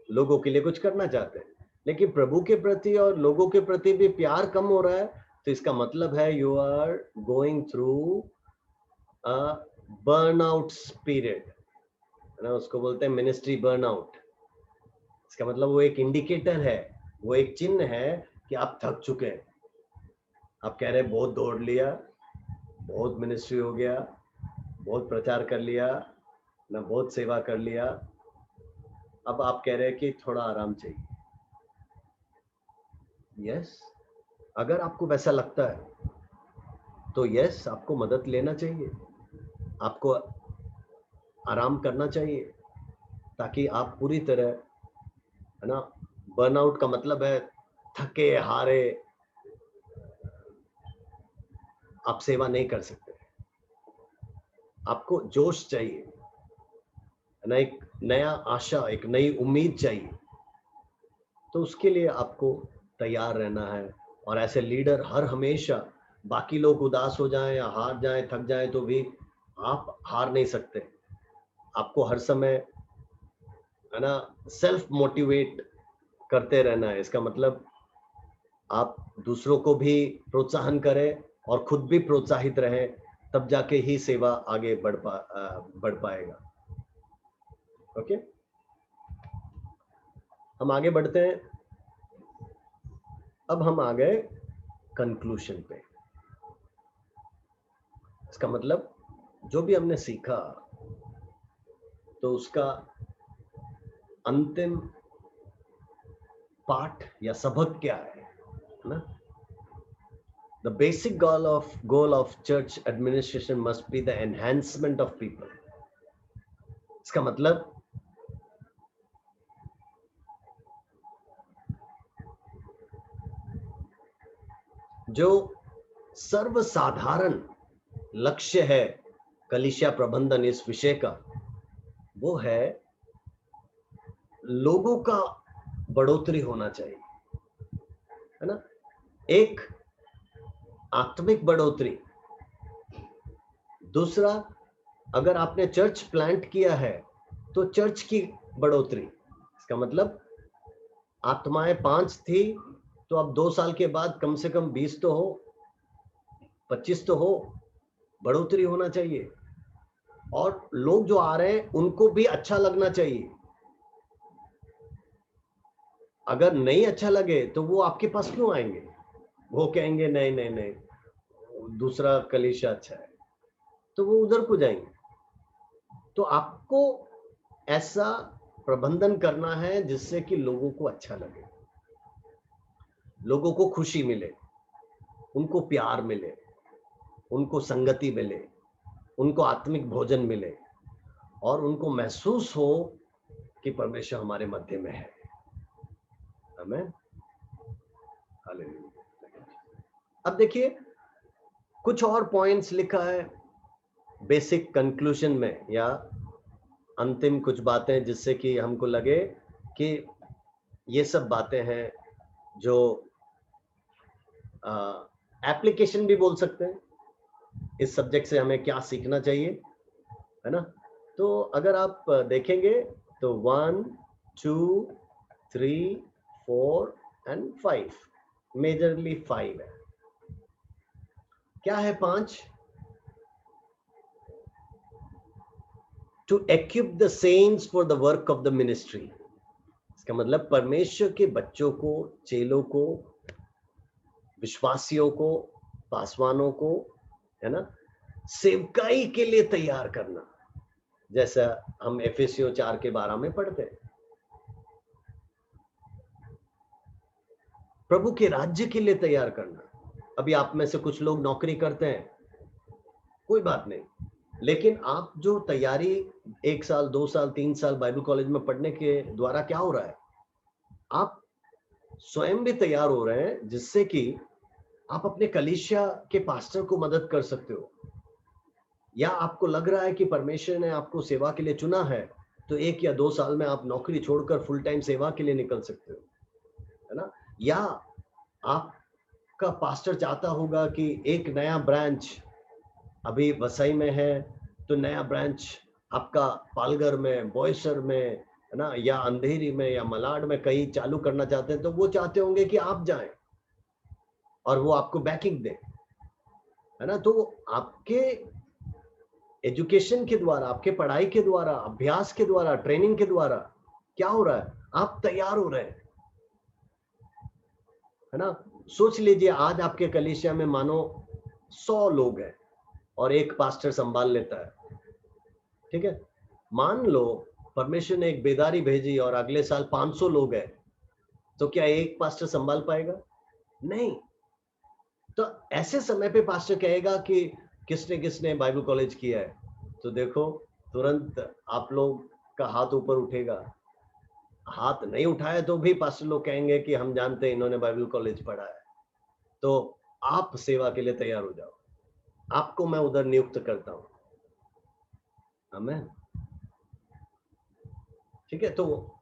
लोगों के लिए कुछ करना चाहते हैं। लेकिन प्रभु के प्रति और लोगों के प्रति भी प्यार कम हो रहा है तो इसका मतलब है you are going through a burnout period, है ना, उसको बोलते हैं मिनिस्ट्री बर्नआउट। इसका मतलब वो एक इंडिकेटर है, वो एक चिन्ह है कि आप थक चुके हैं। आप कह रहे हैं बहुत दौड़ लिया, बहुत मिनिस्ट्री हो गया, बहुत प्रचार कर लिया ना, बहुत सेवा कर लिया, अब आप कह रहे हैं कि थोड़ा आराम चाहिए। यस, अगर आपको वैसा लगता है तो यस, आपको मदद लेना चाहिए, आपको आराम करना चाहिए, ताकि आप पूरी तरह, है ना, बर्नआउट का मतलब है थके हारे आप सेवा नहीं कर सकते। आपको जोश चाहिए, है ना, एक नया आशा, एक नई उम्मीद चाहिए, तो उसके लिए आपको तैयार रहना है। और ऐसे लीडर हर हमेशा, बाकी लोग उदास हो जाएं या हार जाएं, थक जाएं, तो भी आप हार नहीं सकते। आपको हर समय, है ना, सेल्फ मोटिवेट करते रहना है। इसका मतलब आप दूसरों को भी प्रोत्साहन करें और खुद भी प्रोत्साहित रहें, तब जाके ही सेवा आगे बढ़ पाएगा। ओके, हम आगे बढ़ते हैं। अब हम आ गए कंक्लूजन पे। इसका मतलब जो भी हमने सीखा, तो उसका अंतिम पाठ या सबक क्या है ना? The basic goal of church administration must be the enhancement of people. इसका मतलब जो सर्वसाधारण लक्ष्य है कलीसिया प्रबंधन इस विषय का, वो है लोगों का बढ़ोतरी होना चाहिए, है ना, एक आत्मिक बढ़ोतरी। दूसरा, अगर आपने चर्च प्लांट किया है तो चर्च की बढ़ोतरी। इसका मतलब आत्माएं 5 थी, तो अब 2 साल के बाद कम से कम 20 तो हो, 25 तो हो, बढ़ोतरी होना चाहिए। और लोग जो आ रहे हैं उनको भी अच्छा लगना चाहिए। अगर नहीं अच्छा लगे तो वो आपके पास क्यों आएंगे? वो कहेंगे नहीं नहीं नहीं, दूसरा कलीसिया अच्छा है, तो वो उधर को जाएंगे। तो आपको ऐसा प्रबंधन करना है जिससे कि लोगों को अच्छा लगे, लोगों को खुशी मिले, उनको प्यार मिले, उनको संगति मिले, उनको आत्मिक भोजन मिले, और उनको महसूस हो कि परमेश्वर हमारे मध्य में है। आमीन, हालेलुया। अब देखिए, कुछ और पॉइंट्स लिखा है बेसिक कंक्लूजन में, या अंतिम कुछ बातें जिससे कि हमको लगे कि ये सब बातें हैं जो एप्लीकेशन भी बोल सकते हैं, इस सब्जेक्ट से हमें क्या सीखना चाहिए, है ना। तो अगर आप देखेंगे तो 1 2 3 4 एंड 5, मेजरली 5 है। क्या है 5? To equip the saints for the work of the ministry। इसका मतलब परमेश्वर के बच्चों को, चेलों को, विश्वासियों को, पासवानों को, है ना, सेवकाई के लिए तैयार करना, जैसा हम एफेसियों 4 के 12 में पढ़ते हैं। प्रभु के राज्य के लिए तैयार करना। अभी आप में से कुछ लोग नौकरी करते हैं, कोई बात नहीं, लेकिन आप जो तैयारी 1 साल 2 साल 3 साल बाइबल कॉलेज में पढ़ने के द्वारा क्या हो रहा है, आप स्वयं भी तैयार हो रहे हैं, जिससे कि आप अपने कलीसिया के पास्टर को मदद कर सकते हो। या आपको लग रहा है कि परमेश्वर ने आपको सेवा के लिए चुना है, तो 1 या 2 साल में आप नौकरी छोड़कर फुल टाइम सेवा के लिए निकल सकते हो, है ना। या आपका पास्टर चाहता होगा कि एक नया ब्रांच अभी वसई में है, तो नया ब्रांच आपका पालघर में, बोईसर में, है ना, या अंधेरी में या मलाड में कहीं चालू करना चाहते हैं, तो वो चाहते होंगे कि आप जाएं और वो आपको बैकिंग दे, है ना। तो आपके एजुकेशन के द्वारा, आपके पढ़ाई के द्वारा, अभ्यास के द्वारा, ट्रेनिंग के द्वारा क्या हो रहा है, आप तैयार हो रहे हैं, है ना। सोच लीजिए, आज आपके कलीसिया में मानो 100 लोग हैं और एक पास्टर संभाल लेता है, ठीक है। मान लो परमेश्वर ने एक बेदारी भेजी और अगले साल 500 लोग हैं, तो क्या एक पास्टर संभाल पाएगा? नहीं। तो ऐसे समय पे पास्टर कहेगा कि किसने किसने बाइबल कॉलेज किया है, तो देखो तुरंत आप लोग का हाथ ऊपर उठेगा। हाथ नहीं उठाया तो भी पास्टर लोग कहेंगे कि हम जानते हैं इन्होंने बाइबल कॉलेज पढ़ा है, तो आप सेवा के लिए तैयार हो जाओ, आपको मैं उधर नियुक्त करता हूं। आमीन। ठीक है, तो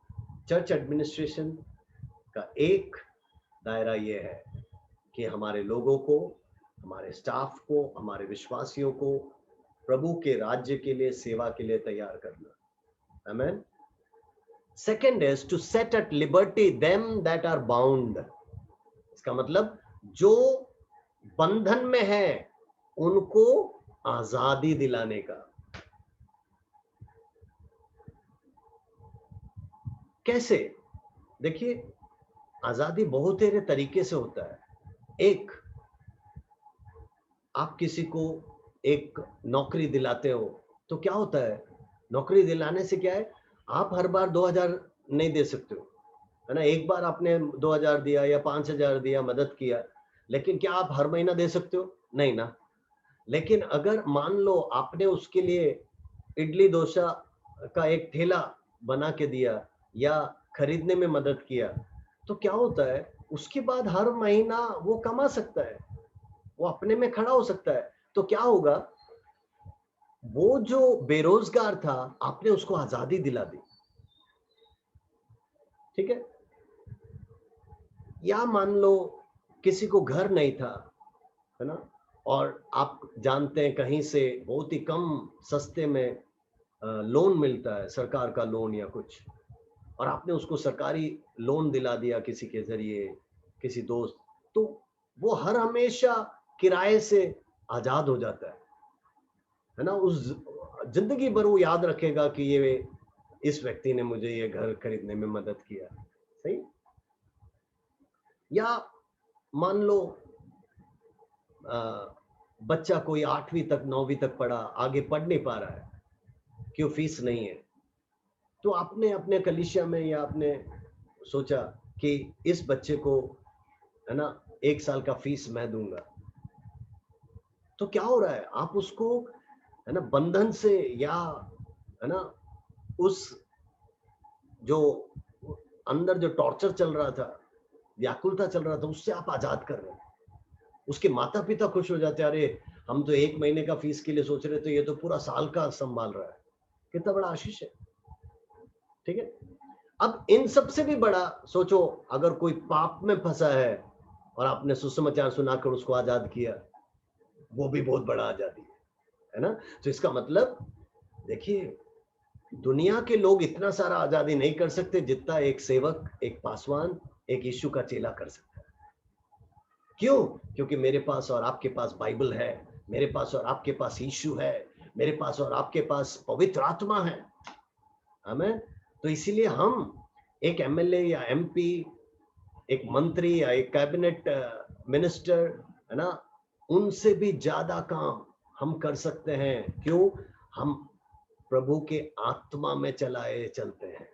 चर्च एडमिनिस्ट्रेशन का एक दायरा ये है कि हमारे लोगों को, हमारे स्टाफ को, हमारे विश्वासियों को प्रभु के राज्य के लिए, सेवा के लिए तैयार करना। आमीन। Second is to set at liberty them that are bound. इसका मतलब जो बंधन में है उनको आजादी दिलाने का। कैसे? देखिए, आजादी बहुत सारे तरीके से होता है। एक, आप किसी को एक नौकरी दिलाते हो तो क्या होता है, नौकरी दिलाने से क्या है, आप हर बार 2000 नहीं दे सकते हो, है ना। एक बार आपने 2000 दिया या 5000 दिया, मदद किया, लेकिन क्या आप हर महीना दे सकते हो? नहीं ना। लेकिन अगर मान लो आपने उसके लिए इडली डोसा का एक ठेला बना के दिया या खरीदने में मदद किया, तो क्या होता है, उसके बाद हर महीना वो कमा सकता है, वो अपने में खड़ा हो सकता है। तो क्या होगा, वो जो बेरोजगार था, आपने उसको आजादी दिला दी। ठीक है। या मान लो किसी को घर नहीं था, है ना, और आप जानते हैं कहीं से बहुत ही कम सस्ते में लोन मिलता है, सरकार का लोन या कुछ, और आपने उसको सरकारी लोन दिला दिया किसी के जरिए, किसी दोस्त, तो वो हर हमेशा किराए से आजाद हो जाता है ना। उस जिंदगी भर वो याद रखेगा कि ये इस व्यक्ति ने मुझे ये घर खरीदने में मदद किया। सही। या मान लो बच्चा कोई 8वीं तक 9वीं तक पढ़ा, आगे पढ़ नहीं पा रहा है, क्यों, फीस नहीं है, तो आपने अपने कलीसिया में या आपने सोचा कि इस बच्चे को, है ना, 1 साल का फीस मैं दूंगा। तो क्या हो रहा है, आप उसको, है ना, बंधन से, या है ना, उस जो अंदर जो टॉर्चर चल रहा था, व्याकुलता चल रहा था, उससे आप आजाद कर रहे हैं। उसके माता पिता खुश हो जाते हैं, अरे हम तो 1 महीने का फीस के लिए सोच रहे थे, ये तो पूरा साल का संभाल रहा है। कितना बड़ा आशीष है। ठीक है। अब इन सब से भी बड़ा सोचो, अगर कोई पाप में फंसा है और आपने सुसमाचार सुनाकर उसको आजाद किया, वो भी बहुत बड़ा आजादी है ना। तो इसका मतलब देखिए, दुनिया के लोग इतना सारा आजादी नहीं कर सकते जितना एक सेवक, एक पासवान, एक यीशु का चेला कर सकता है। क्यों? क्योंकि मेरे पास और आपके पास बाइबल है, मेरे पास और आपके पास यीशु है, मेरे पास और आपके पास पवित्र आत्मा है। हमें तो इसीलिए हम एक एमएलए या एमपी, एक मंत्री या एक कैबिनेट मिनिस्टर, है ना, उनसे भी ज्यादा काम हम कर सकते हैं। क्यों? हम प्रभु के आत्मा में चलाए चलते हैं।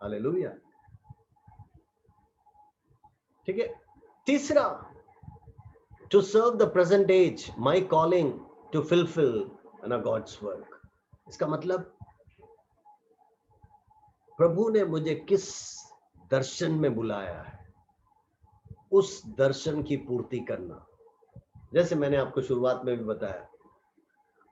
हालेलुया। ठीक है। तीसरा, to serve the present age, my calling to fulfil God's work. इसका मतलब प्रभु ने मुझे किस दर्शन में बुलाया है, उस दर्शन की पूर्ति करना। जैसे मैंने आपको शुरुआत में भी बताया,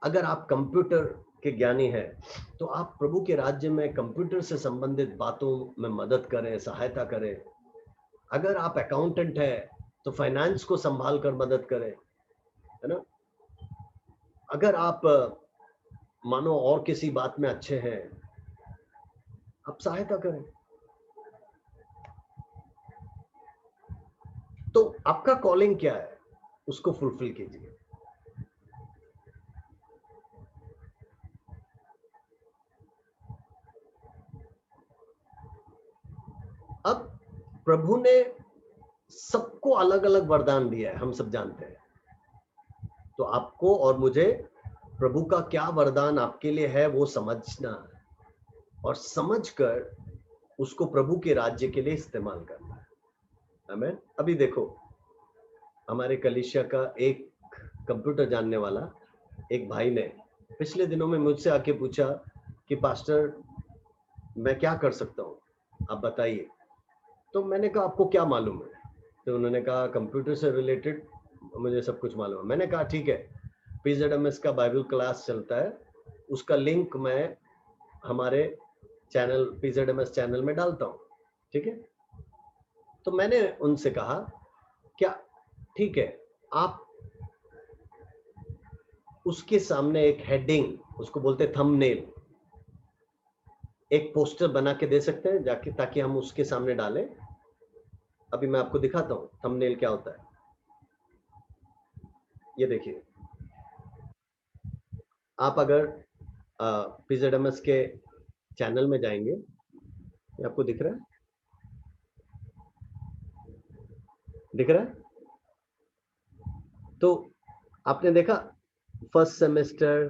अगर आप कंप्यूटर के ज्ञानी हैं तो आप प्रभु के राज्य में कंप्यूटर से संबंधित बातों में मदद करें, सहायता करें। अगर आप अकाउंटेंट हैं तो फाइनेंस को संभाल कर मदद करें, है ना। अगर आप मानो और किसी बात में अच्छे हैं, आप सहायता करें। तो आपका कॉलिंग क्या है, उसको फुलफिल कीजिए। अब प्रभु ने सबको अलग अलग वरदान दिया है, हम सब जानते हैं। तो आपको और मुझे प्रभु का क्या वरदान आपके लिए है वो समझना है, और समझकर उसको प्रभु के राज्य के लिए इस्तेमाल करना है। आमेन। अभी देखो, हमारे कलीसिया का एक कंप्यूटर जानने वाला एक भाई ने पिछले दिनों में मुझसे आके पूछा कि पास्टर, मैं क्या कर सकता हूँ, आप बताइए। तो मैंने कहा आपको क्या मालूम है? तो उन्होंने कहा कंप्यूटर से रिलेटेड मुझे सब कुछ मालूम है। मैंने कहा ठीक है, PZMS का बाइबल क्लास चलता है, उसका लिंक मैं हमारे चैनल PZMS चैनल में डालता हूँ, ठीक है। तो मैंने उनसे कहा क्या ठीक है, आप उसके सामने एक हेडिंग, उसको बोलते थंबनेल, एक पोस्टर बना के दे सकते हैं जाके, ताकि हम उसके सामने डालें। अभी मैं आपको दिखाता हूँ थंबनेल क्या होता है। ये देखिए, आप अगर PZMS के चैनल में जाएंगे, ये आपको दिख रहा है, दिख रहा है? तो आपने देखा first semester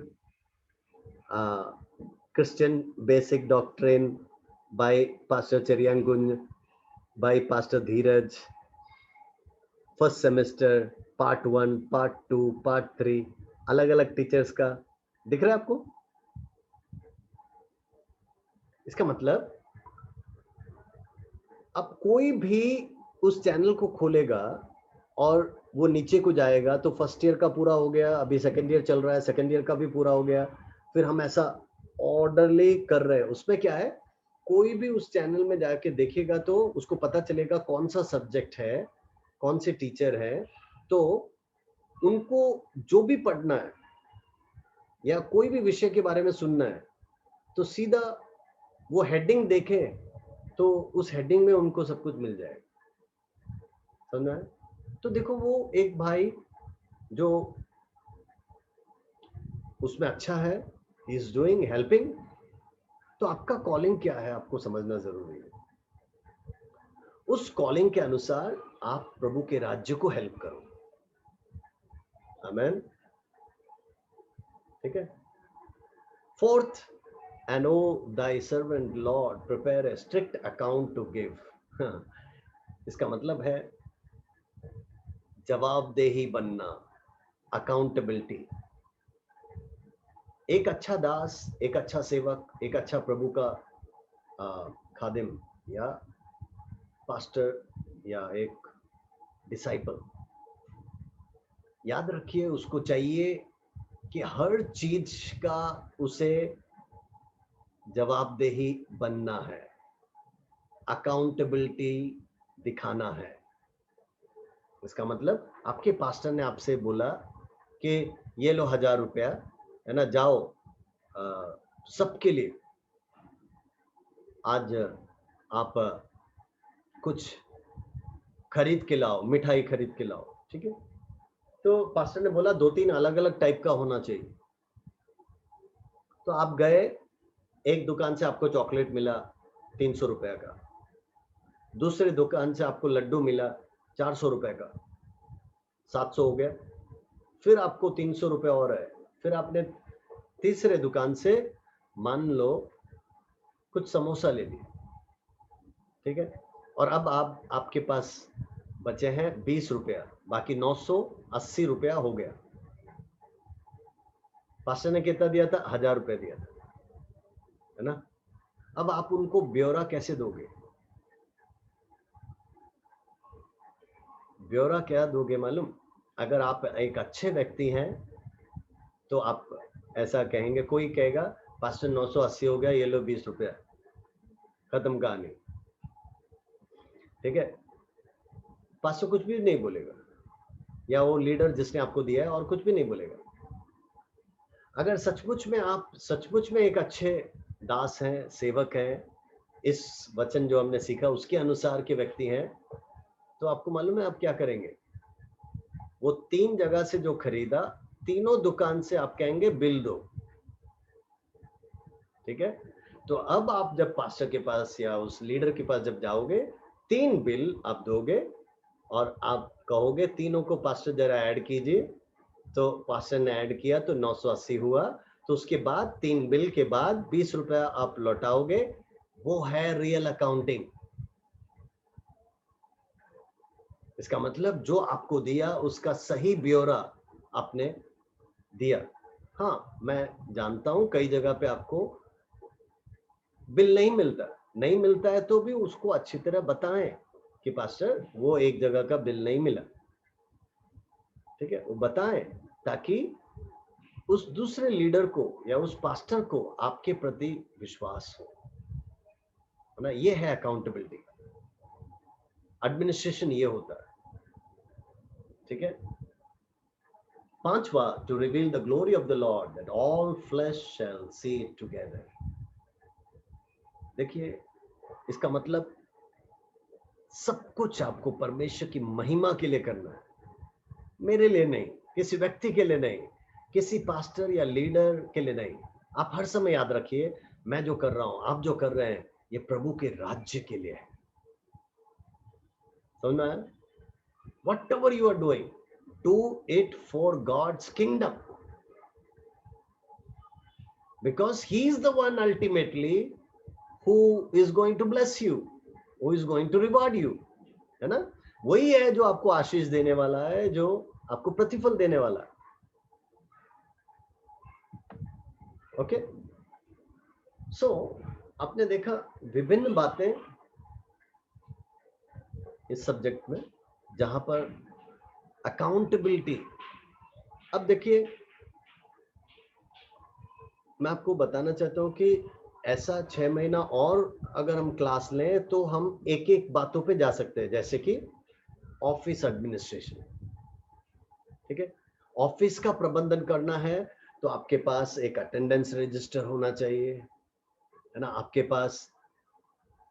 Christian basic doctrine by pastor चरियांगुंज, by pastor Dheeraj, first semester part 1, part 2, part 3, अलग अलग टीचर्स का। दिख रहा है आपको? इसका मतलब अब कोई भी उस चैनल को खोलेगा और वो नीचे को जाएगा तो फर्स्ट ईयर का पूरा हो गया, अभी सेकंड ईयर चल रहा है, सेकंड ईयर का भी पूरा हो गया, फिर हम ऐसा ऑर्डरली कर रहे हैं। उसमें क्या है, कोई भी उस चैनल में जाके देखेगा तो उसको पता चलेगा कौन सा सब्जेक्ट है, कौन से टीचर है। तो उनको जो भी पढ़ना है या कोई भी विषय के बारे में सुनना है तो सीधा वो हेडिंग देखें, तो उस हेडिंग में उनको सब कुछ मिल जाएगा। समझ आया? तो देखो, वो एक भाई जो उसमें अच्छा है, ही इज डूइंग हेल्पिंग। तो आपका कॉलिंग क्या है आपको समझना जरूरी है। उस कॉलिंग के अनुसार आप प्रभु के राज्य को हेल्प करो। आमेन। ठीक है। Fourth, and oh thy servant Lord prepare a strict account to give। इसका मतलब है जवाबदेही बनना, अकाउंटेबिलिटी। एक अच्छा दास, एक अच्छा सेवक, एक अच्छा प्रभु का खादिम या पास्टर या एक डिसाइपल, याद रखिए उसको चाहिए कि हर चीज का उसे जवाबदेही बनना है, अकाउंटेबिलिटी दिखाना है। इसका मतलब आपके पास्टर ने आपसे बोला कि ये लो 1000 रुपया, है ना, जाओ सबके लिए आज आप कुछ खरीद के लाओ, मिठाई खरीद के लाओ, ठीक है। तो पास्टर ने बोला 2-3 अलग अलग टाइप का होना चाहिए। तो आप गए, एक दुकान से आपको चॉकलेट मिला 300 रुपए का, दूसरे दुकान से आपको लड्डू मिला 400 रुपए का, 700 हो गया। फिर आपको 300 रुपए और है, फिर आपने तीसरे दुकान से मान लो कुछ समोसा ले लिए, ठीक है। और अब आपके पास बचे हैं 20 रुपया, बाकी 980 रुपया हो गया। पास्टर ने कितना दिया था? 1000 रुपया दिया था, है ना। अब आप उनको ब्यौरा कैसे दोगे? ब्यौरा क्या दोगे मालूम? अगर आप एक अच्छे व्यक्ति हैं तो आप ऐसा कहेंगे, कोई कहेगा पास्टर 980 हो गया, ये लो 20 रुपया, खत्म कहानी, ठीक है। पास्टर कुछ भी नहीं बोलेगा, या वो लीडर जिसने आपको दिया है और कुछ भी नहीं बोलेगा। अगर सचमुच में आप सचमुच में एक अच्छे दास हैं, सेवक हैं, इस वचन जो हमने सीखा उसके अनुसार के व्यक्ति हैं, तो आपको मालूम है आप क्या करेंगे? वो 3 जगह से जो खरीदा, तीनों दुकान से आप कहेंगे बिल दो, ठीक है। तो अब आप जब पास्टर के पास या उस लीडर के पास जब जाओगे, 3 बिल आप दोगे और आप कहोगे तीनों को पास्टर जरा ऐड कीजिए। तो पास्टर ने ऐड किया तो 980 हुआ। तो उसके बाद 3 बिल के बाद 20 रुपया आप लौटाओगे। वो है रियल अकाउंटिंग। इसका मतलब जो आपको दिया उसका सही ब्यौरा आपने दिया। हाँ, मैं जानता हूं कई जगह पे आपको बिल नहीं मिलता है तो भी उसको अच्छी तरह बताएं कि पास्टर वो एक जगह का बिल नहीं मिला, ठीक है, वो बताएं ताकि उस दूसरे लीडर को या उस पास्टर को आपके प्रति विश्वास हो, है ना। ये है अकाउंटेबिलिटी, एडमिनिस्ट्रेशन ये होता है, ठीक है। पांचवा, to reveal the glory of the Lord that all flesh shall see it together. देखिए, इसका मतलब सब कुछ आपको परमेश्वर की महिमा के लिए करना है, मेरे लिए नहीं, किसी व्यक्ति के लिए नहीं, किसी पास्टर या लीडर के लिए नहीं। आप हर समय याद रखिए, मैं जो कर रहा हूं, आप जो कर रहे हैं, ये प्रभु के राज्य के लिए है। समझ में आया? Whatever you are doing, do it for God's kingdom, because he is the one ultimately who is going to bless you, who is going to reward you, है ना। वही है जो आपको आशीष देने वाला है, जो आपको प्रतिफल देने वाला है। ओके, सो आपने देखा विभिन्न बातें इस सब्जेक्ट में जहां पर अकाउंटेबिलिटी। अब देखिए, मैं आपको बताना चाहता हूं कि ऐसा 6 महीना और अगर हम क्लास लें तो हम एक एक बातों पे जा सकते हैं, जैसे कि ऑफिस एडमिनिस्ट्रेशन, ठीक है। ऑफिस का प्रबंधन करना है तो आपके पास एक अटेंडेंस रजिस्टर होना चाहिए, है ना। आपके पास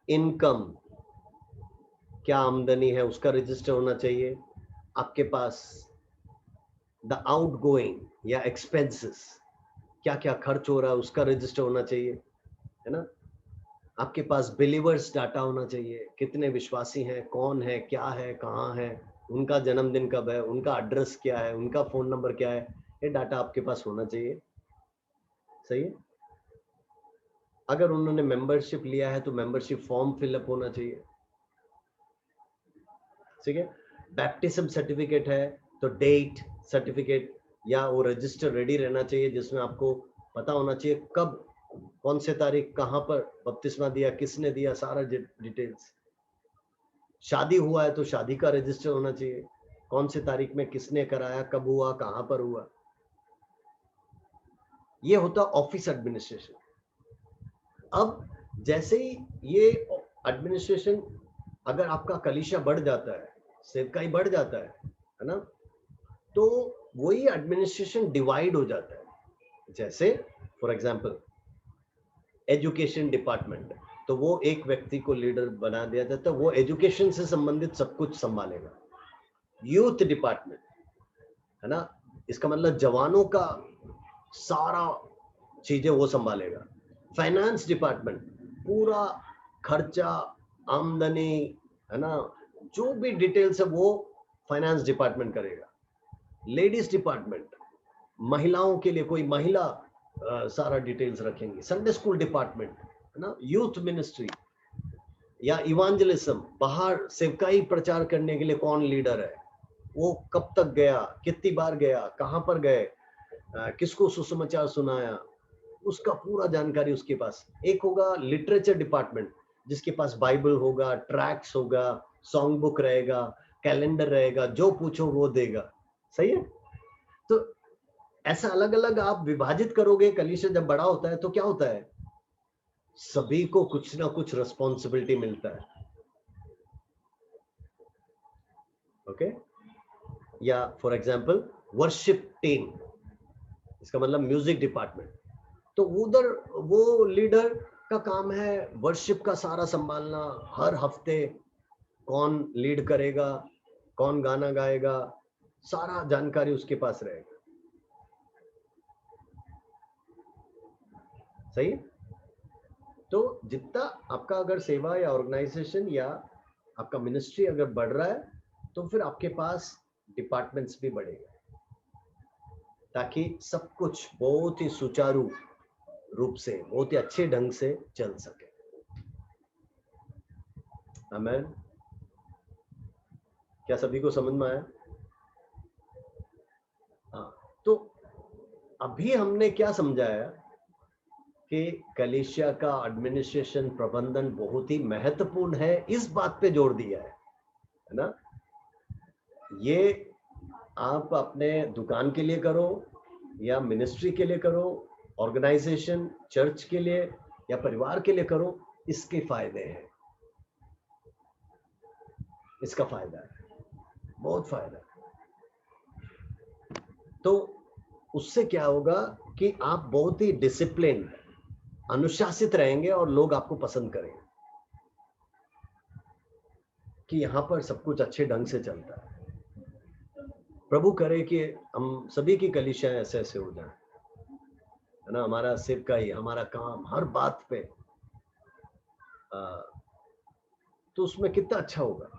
इनकम, क्या आमदनी है, उसका रजिस्टर होना चाहिए। आपके पास द आउटगोइंग या एक्सपेंसेस, क्या क्या खर्च हो रहा है, उसका रजिस्टर होना चाहिए, है ना। आपके पास बिलीवर्स डाटा होना चाहिए, कितने विश्वासी हैं, कौन है, क्या है, कहाँ है, उनका जन्मदिन कब है, उनका एड्रेस क्या है, उनका फोन नंबर क्या है, ये डाटा आपके पास होना चाहिए। सही है। अगर उन्होंने मेंबरशिप लिया है तो मेंबरशिप फॉर्म फिलअप होना चाहिए, ठीक है। बैप्टिज्म सर्टिफिकेट है तो डेट सर्टिफिकेट या वो रजिस्टर रेडी रहना चाहिए, जिसमें आपको पता होना चाहिए कब, कौन से तारीख, कहां पर बपतिस्मा दिया, किसने दिया, सारा डिटेल्स। शादी हुआ है तो शादी का रजिस्टर होना चाहिए, कौन से तारीख में किसने कराया, कब हुआ, कहां पर हुआ। ये होता ऑफिस एडमिनिस्ट्रेशन। अब जैसे ही ये एडमिनिस्ट्रेशन, अगर आपका कलीसिया बढ़ जाता है, सेवकाई बढ़ जाता है ना, तो वही एडमिनिस्ट्रेशन डिवाइड हो जाता है। जैसे फॉर एग्जांपल एजुकेशन डिपार्टमेंट, तो वो एक व्यक्ति को लीडर बना दिया जाता है, वो एजुकेशन से संबंधित सब कुछ संभालेगा। यूथ डिपार्टमेंट, है ना, इसका मतलब जवानों का सारा चीजें वो संभालेगा। फाइनेंस डिपार्टमेंट, पूरा खर्चा, आमदनी, है ना, जो भी डिटेल्स है वो फाइनेंस डिपार्टमेंट करेगा। लेडीज डिपार्टमेंट, महिलाओं के लिए कोई महिला सारा डिटेल्स रखेंगे। संडे स्कूल डिपार्टमेंट, है ना, यूथ मिनिस्ट्री या इवांजलिज्म, बाहर सेवकाई प्रचार करने के लिए कौन लीडर है, वो कब तक गया, कितनी बार गया, कहां पर गए, किसको सुसमाचार सुनाया, उसका पूरा जानकारी उसके पास। एक होगा लिटरेचर डिपार्टमेंट, जिसके पास बाइबल होगा, ट्रैक्स होगा, सॉन्ग बुक रहेगा, कैलेंडर रहेगा, जो पूछो वो देगा। सही है। तो ऐसा अलग अलग आप विभाजित करोगे, कलीसिया जब बड़ा होता है तो क्या होता है, सभी को कुछ ना कुछ रिस्पॉन्सिबिलिटी मिलता है। ओके। या फॉर एग्जांपल वर्शिप टीम, इसका मतलब म्यूजिक डिपार्टमेंट, तो उधर वो लीडर का काम है वर्शिप का सारा संभालना। हर हफ्ते कौन लीड करेगा, कौन गाना गाएगा, सारा जानकारी उसके पास रहेगा। सही है? तो जितना आपका अगर सेवा या ऑर्गेनाइजेशन या आपका मिनिस्ट्री अगर बढ़ रहा है तो फिर आपके पास डिपार्टमेंट्स भी बढ़ेगा, ताकि सब कुछ बहुत ही सुचारू रूप से, बहुत ही अच्छे ढंग से चल सके। आमीन। क्या सभी को समझ में आया? हाँ, तो अभी हमने क्या समझाया कि कलीसिया का एडमिनिस्ट्रेशन, प्रबंधन बहुत ही महत्वपूर्ण है, इस बात पे जोर दिया है ना? ये आप अपने दुकान के लिए करो या मिनिस्ट्री के लिए करो, ऑर्गेनाइजेशन, चर्च के लिए या परिवार के लिए करो, इसके फायदे हैं, इसका फायदा है, बहुत फायदा है। तो उससे क्या होगा कि आप बहुत ही डिसिप्लिन, अनुशासित रहेंगे और लोग आपको पसंद करेंगे कि यहाँ पर सब कुछ अच्छे ढंग से चलता है। प्रभु करे कि हम सभी की कलीसियां ऐसे ऐसे हो जाए, है ना? हमारा सिर का ही हमारा काम हर बात पे, तो उसमें कितना अच्छा होगा।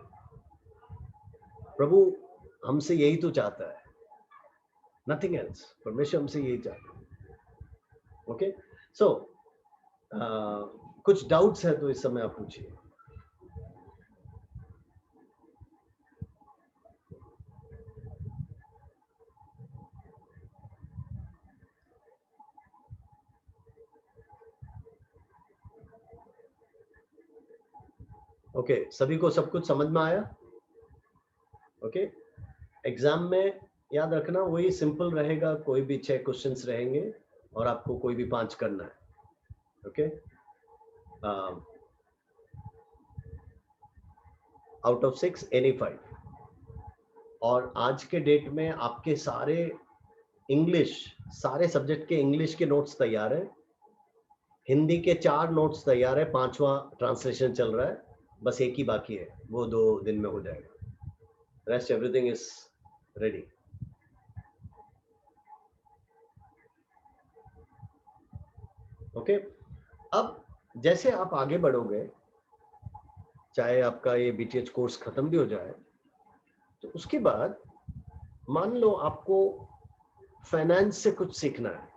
प्रभु हमसे यही तो चाहता है, नथिंग एल्स। परमेश्वर हमसे यही चाहता है। ओके, सो कुछ डाउट्स है तो इस समय आप पूछिए। ओके, सभी को सब कुछ समझ में आया? ओके, एग्जाम में याद रखना वही सिंपल रहेगा, कोई भी 6 क्वेश्चंस रहेंगे और आपको कोई भी 5 करना है। Okay, out of 6 any 5। और आज के डेट में आपके सारे इंग्लिश, सारे सब्जेक्ट के इंग्लिश के नोट्स तैयार है, हिंदी के 4 नोट्स तैयार है, 5वां ट्रांसलेशन चल रहा है, बस एक ही बाकी है, वो 2 दिन में हो जाएगा। Rest everything is ready. Okay, अब जैसे आप आगे बढ़ोगे, चाहे आपका ये बीटीएच कोर्स खत्म भी हो जाए, तो उसके बाद मान लो आपको फाइनेंस से कुछ सीखना है,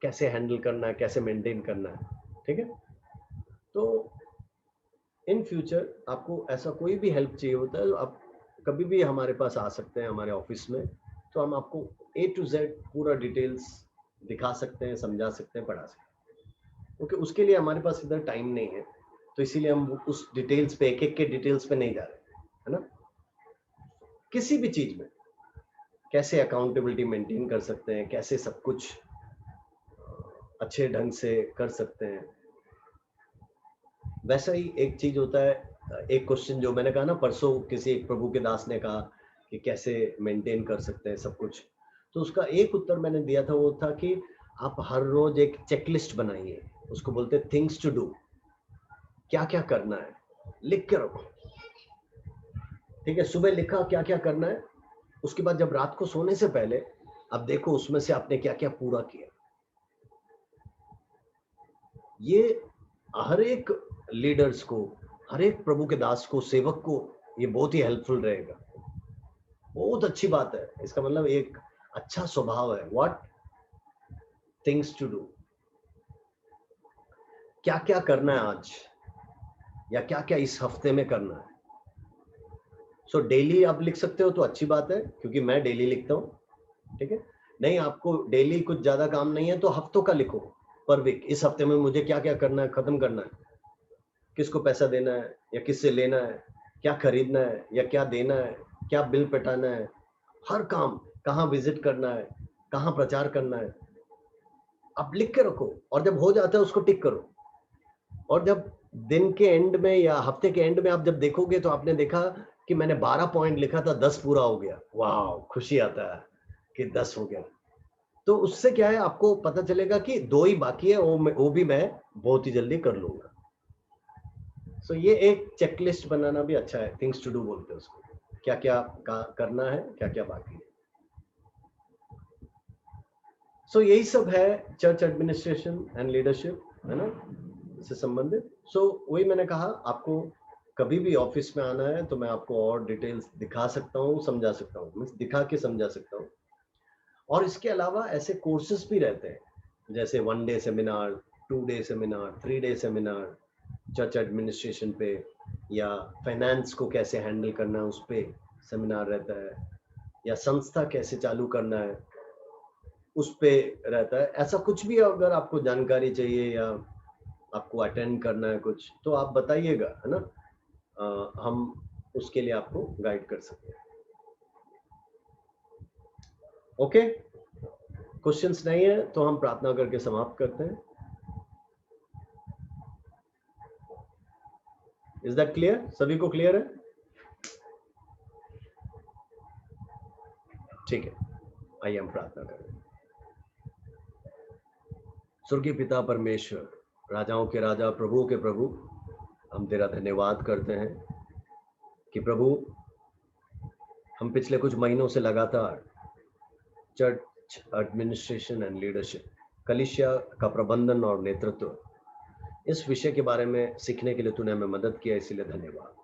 कैसे हैंडल करना है, कैसे मेंटेन करना है, ठीक है? तो इन फ्यूचर आपको ऐसा कोई भी हेल्प चाहिए होता है, आप कभी भी हमारे पास आ सकते हैं, हमारे ऑफिस में, तो हम आपको A to Z पूरा डिटेल्स दिखा सकते हैं, समझा सकते हैं, पढ़ा सकते हैं। क्योंकि उसके लिए हमारे पास इधर टाइम नहीं है, तो इसीलिए हम उस डिटेल्स पे, एक एक के डिटेल्स पे नहीं जा रहे, है ना? किसी भी चीज में कैसे अकाउंटेबिलिटी मेंटेन कर सकते हैं, कैसे सब कुछ अच्छे ढंग से कर सकते हैं, वैसा ही एक चीज होता है। एक क्वेश्चन जो मैंने कहा ना परसों, किसी एक प्रभु के दास ने कहा कि कैसे मेंटेन कर सकते हैं सब कुछ, तो उसका एक उत्तर मैंने दिया था, वो था कि आप हर रोज एक चेकलिस्ट बनाइए, उसको बोलते हैं थिंग्स टू डू, क्या क्या करना है, लिख के रखो, ठीक है? सुबह लिखा क्या क्या करना है, उसके बाद जब रात को सोने से पहले अब देखो उसमें से आपने क्या क्या पूरा किया। ये हर एक लीडर्स को, हर एक प्रभु के दास को, सेवक को ये बहुत ही हेल्पफुल रहेगा। बहुत अच्छी बात है, इसका मतलब एक अच्छा स्वभाव है। व्हाट थिंग्स टू डू, क्या क्या करना है आज, या क्या क्या इस हफ्ते में करना है। सो डेली आप लिख सकते हो तो अच्छी बात है, क्योंकि मैं डेली लिखता हूँ, ठीक है? नहीं, आपको डेली कुछ ज्यादा काम नहीं है तो हफ्तों का लिखो, पर वीक, इस हफ्ते में मुझे क्या क्या करना है, खत्म करना है, किसको पैसा देना है या किससे लेना है, क्या खरीदना है या क्या देना है, क्या बिल पटाना है, हर काम, कहाँ विजिट करना है, कहाँ प्रचार करना है, आप लिख के रखो। और जब हो जाता है उसको टिक करो, और जब दिन के एंड में या हफ्ते के एंड में आप जब देखोगे तो आपने देखा कि मैंने 12 पॉइंट लिखा था, 10 पूरा हो गया, वाह, खुशी आता है कि 10 हो गया। तो उससे क्या है, आपको पता चलेगा कि 2 ही बाकी है, वो भी मैं बहुत ही जल्दी कर लूंगा। सो ये एक चेकलिस्ट बनाना भी अच्छा है, थिंग्स टू डू बोलते हैं उसको, क्या क्या करना है, क्या क्या बाकी है। सो यही सब है चर्च एडमिनिस्ट्रेशन एंड लीडरशिप, है ना, इससे संबंधित। सो वही मैंने कहा, आपको कभी भी ऑफिस में आना है तो मैं आपको और डिटेल्स दिखा सकता हूँ, समझा सकता हूँ, मीन्स दिखा के समझा सकता हूँ। और इसके अलावा ऐसे कोर्सेज भी रहते हैं, जैसे 1 day seminar, 2 day seminar, 3 day seminar, church administration पे, या फाइनेंस को कैसे हैंडल करना है उस पे सेमिनार रहता है, या संस्था कैसे चालू करना है उस पे रहता है। ऐसा कुछ भी अगर आपको जानकारी चाहिए या आपको अटेंड करना है कुछ, तो आप बताइएगा, है ना। हम उसके लिए आपको गाइड कर सकते हैं। ओके, क्वेश्चंस नहीं है तो हम प्रार्थना करके समाप्त करते हैं। Is that clear? सभी को क्लियर है? ठीक है, आइए हम प्रार्थना करें। स्वर्गीय पिता परमेश्वर, राजाओं के राजा, प्रभुओं के प्रभु, हम तेरा धन्यवाद करते हैं कि प्रभु हम पिछले कुछ महीनों से लगातार चर्च एडमिनिस्ट्रेशन एंड लीडरशिप, कलीसिया का प्रबंधन और नेतृत्व, इस विषय के बारे में सीखने के लिए तूने हमें मदद किया, इसीलिए धन्यवाद।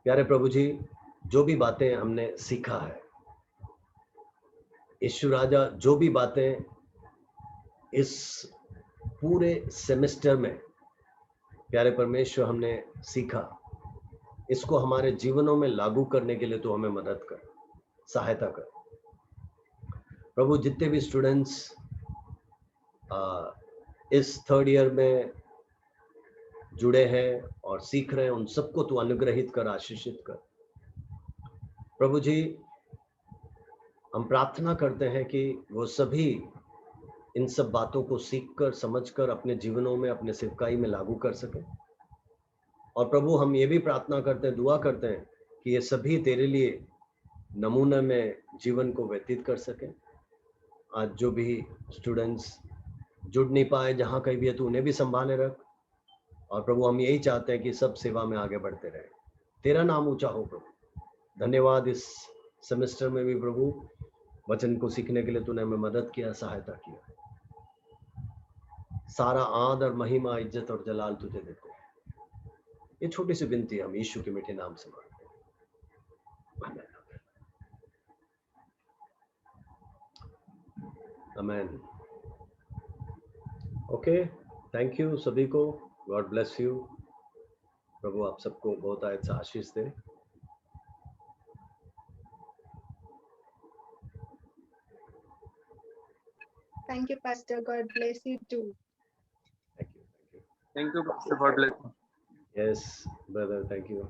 प्यारे प्रभु जी, जो भी बातें हमने सीखा है, यीशु राजा, जो भी बातें इस पूरे सेमेस्टर में प्यारे परमेश्वर हमने सीखा, इसको हमारे जीवनों में लागू करने के लिए तो हमें मदद कर, सहायता कर प्रभु। जितने भी स्टूडेंट्स इस थर्ड ईयर में जुड़े हैं और सीख रहे हैं, उन सबको तू अनुग्रहित कर, आशीषित कर प्रभु जी। हम प्रार्थना करते हैं कि वो सभी इन सब बातों को सीखकर, समझकर अपने जीवनों में, अपने सेवकाई में लागू कर सकें। और प्रभु हम ये भी प्रार्थना करते हैं, दुआ करते हैं कि ये सभी तेरे लिए नमूने में जीवन को व्यतीत कर सकें। आज जो भी स्टूडेंट्स जुड़ नहीं पाए, जहाँ कहीं भी है, तू उन्हें भी संभाले रख। और प्रभु हम यही चाहते हैं कि सब सेवा में आगे बढ़ते रहे, तेरा नाम ऊंचा हो प्रभु। धन्यवाद इस सेमेस्टर में भी प्रभु, वचन को सीखने के लिए तूने हमें मदद किया, सहायता किया। सारा आदर, महिमा, इज्जत और जलाल तुझे देते हैं। ये छोटी सी विनती हम यीशु के मीठे नाम से मांगते हैं, आमीन। ओके, थैंक यू सभी को, गॉड ब्लेस यू। प्रभु आप सबको बहुत आयत से आशीष दे। Thank you, Pastor. God bless you too. Thank you, thank you. Thank you, Pastor. God bless you. Yes brother, thank you.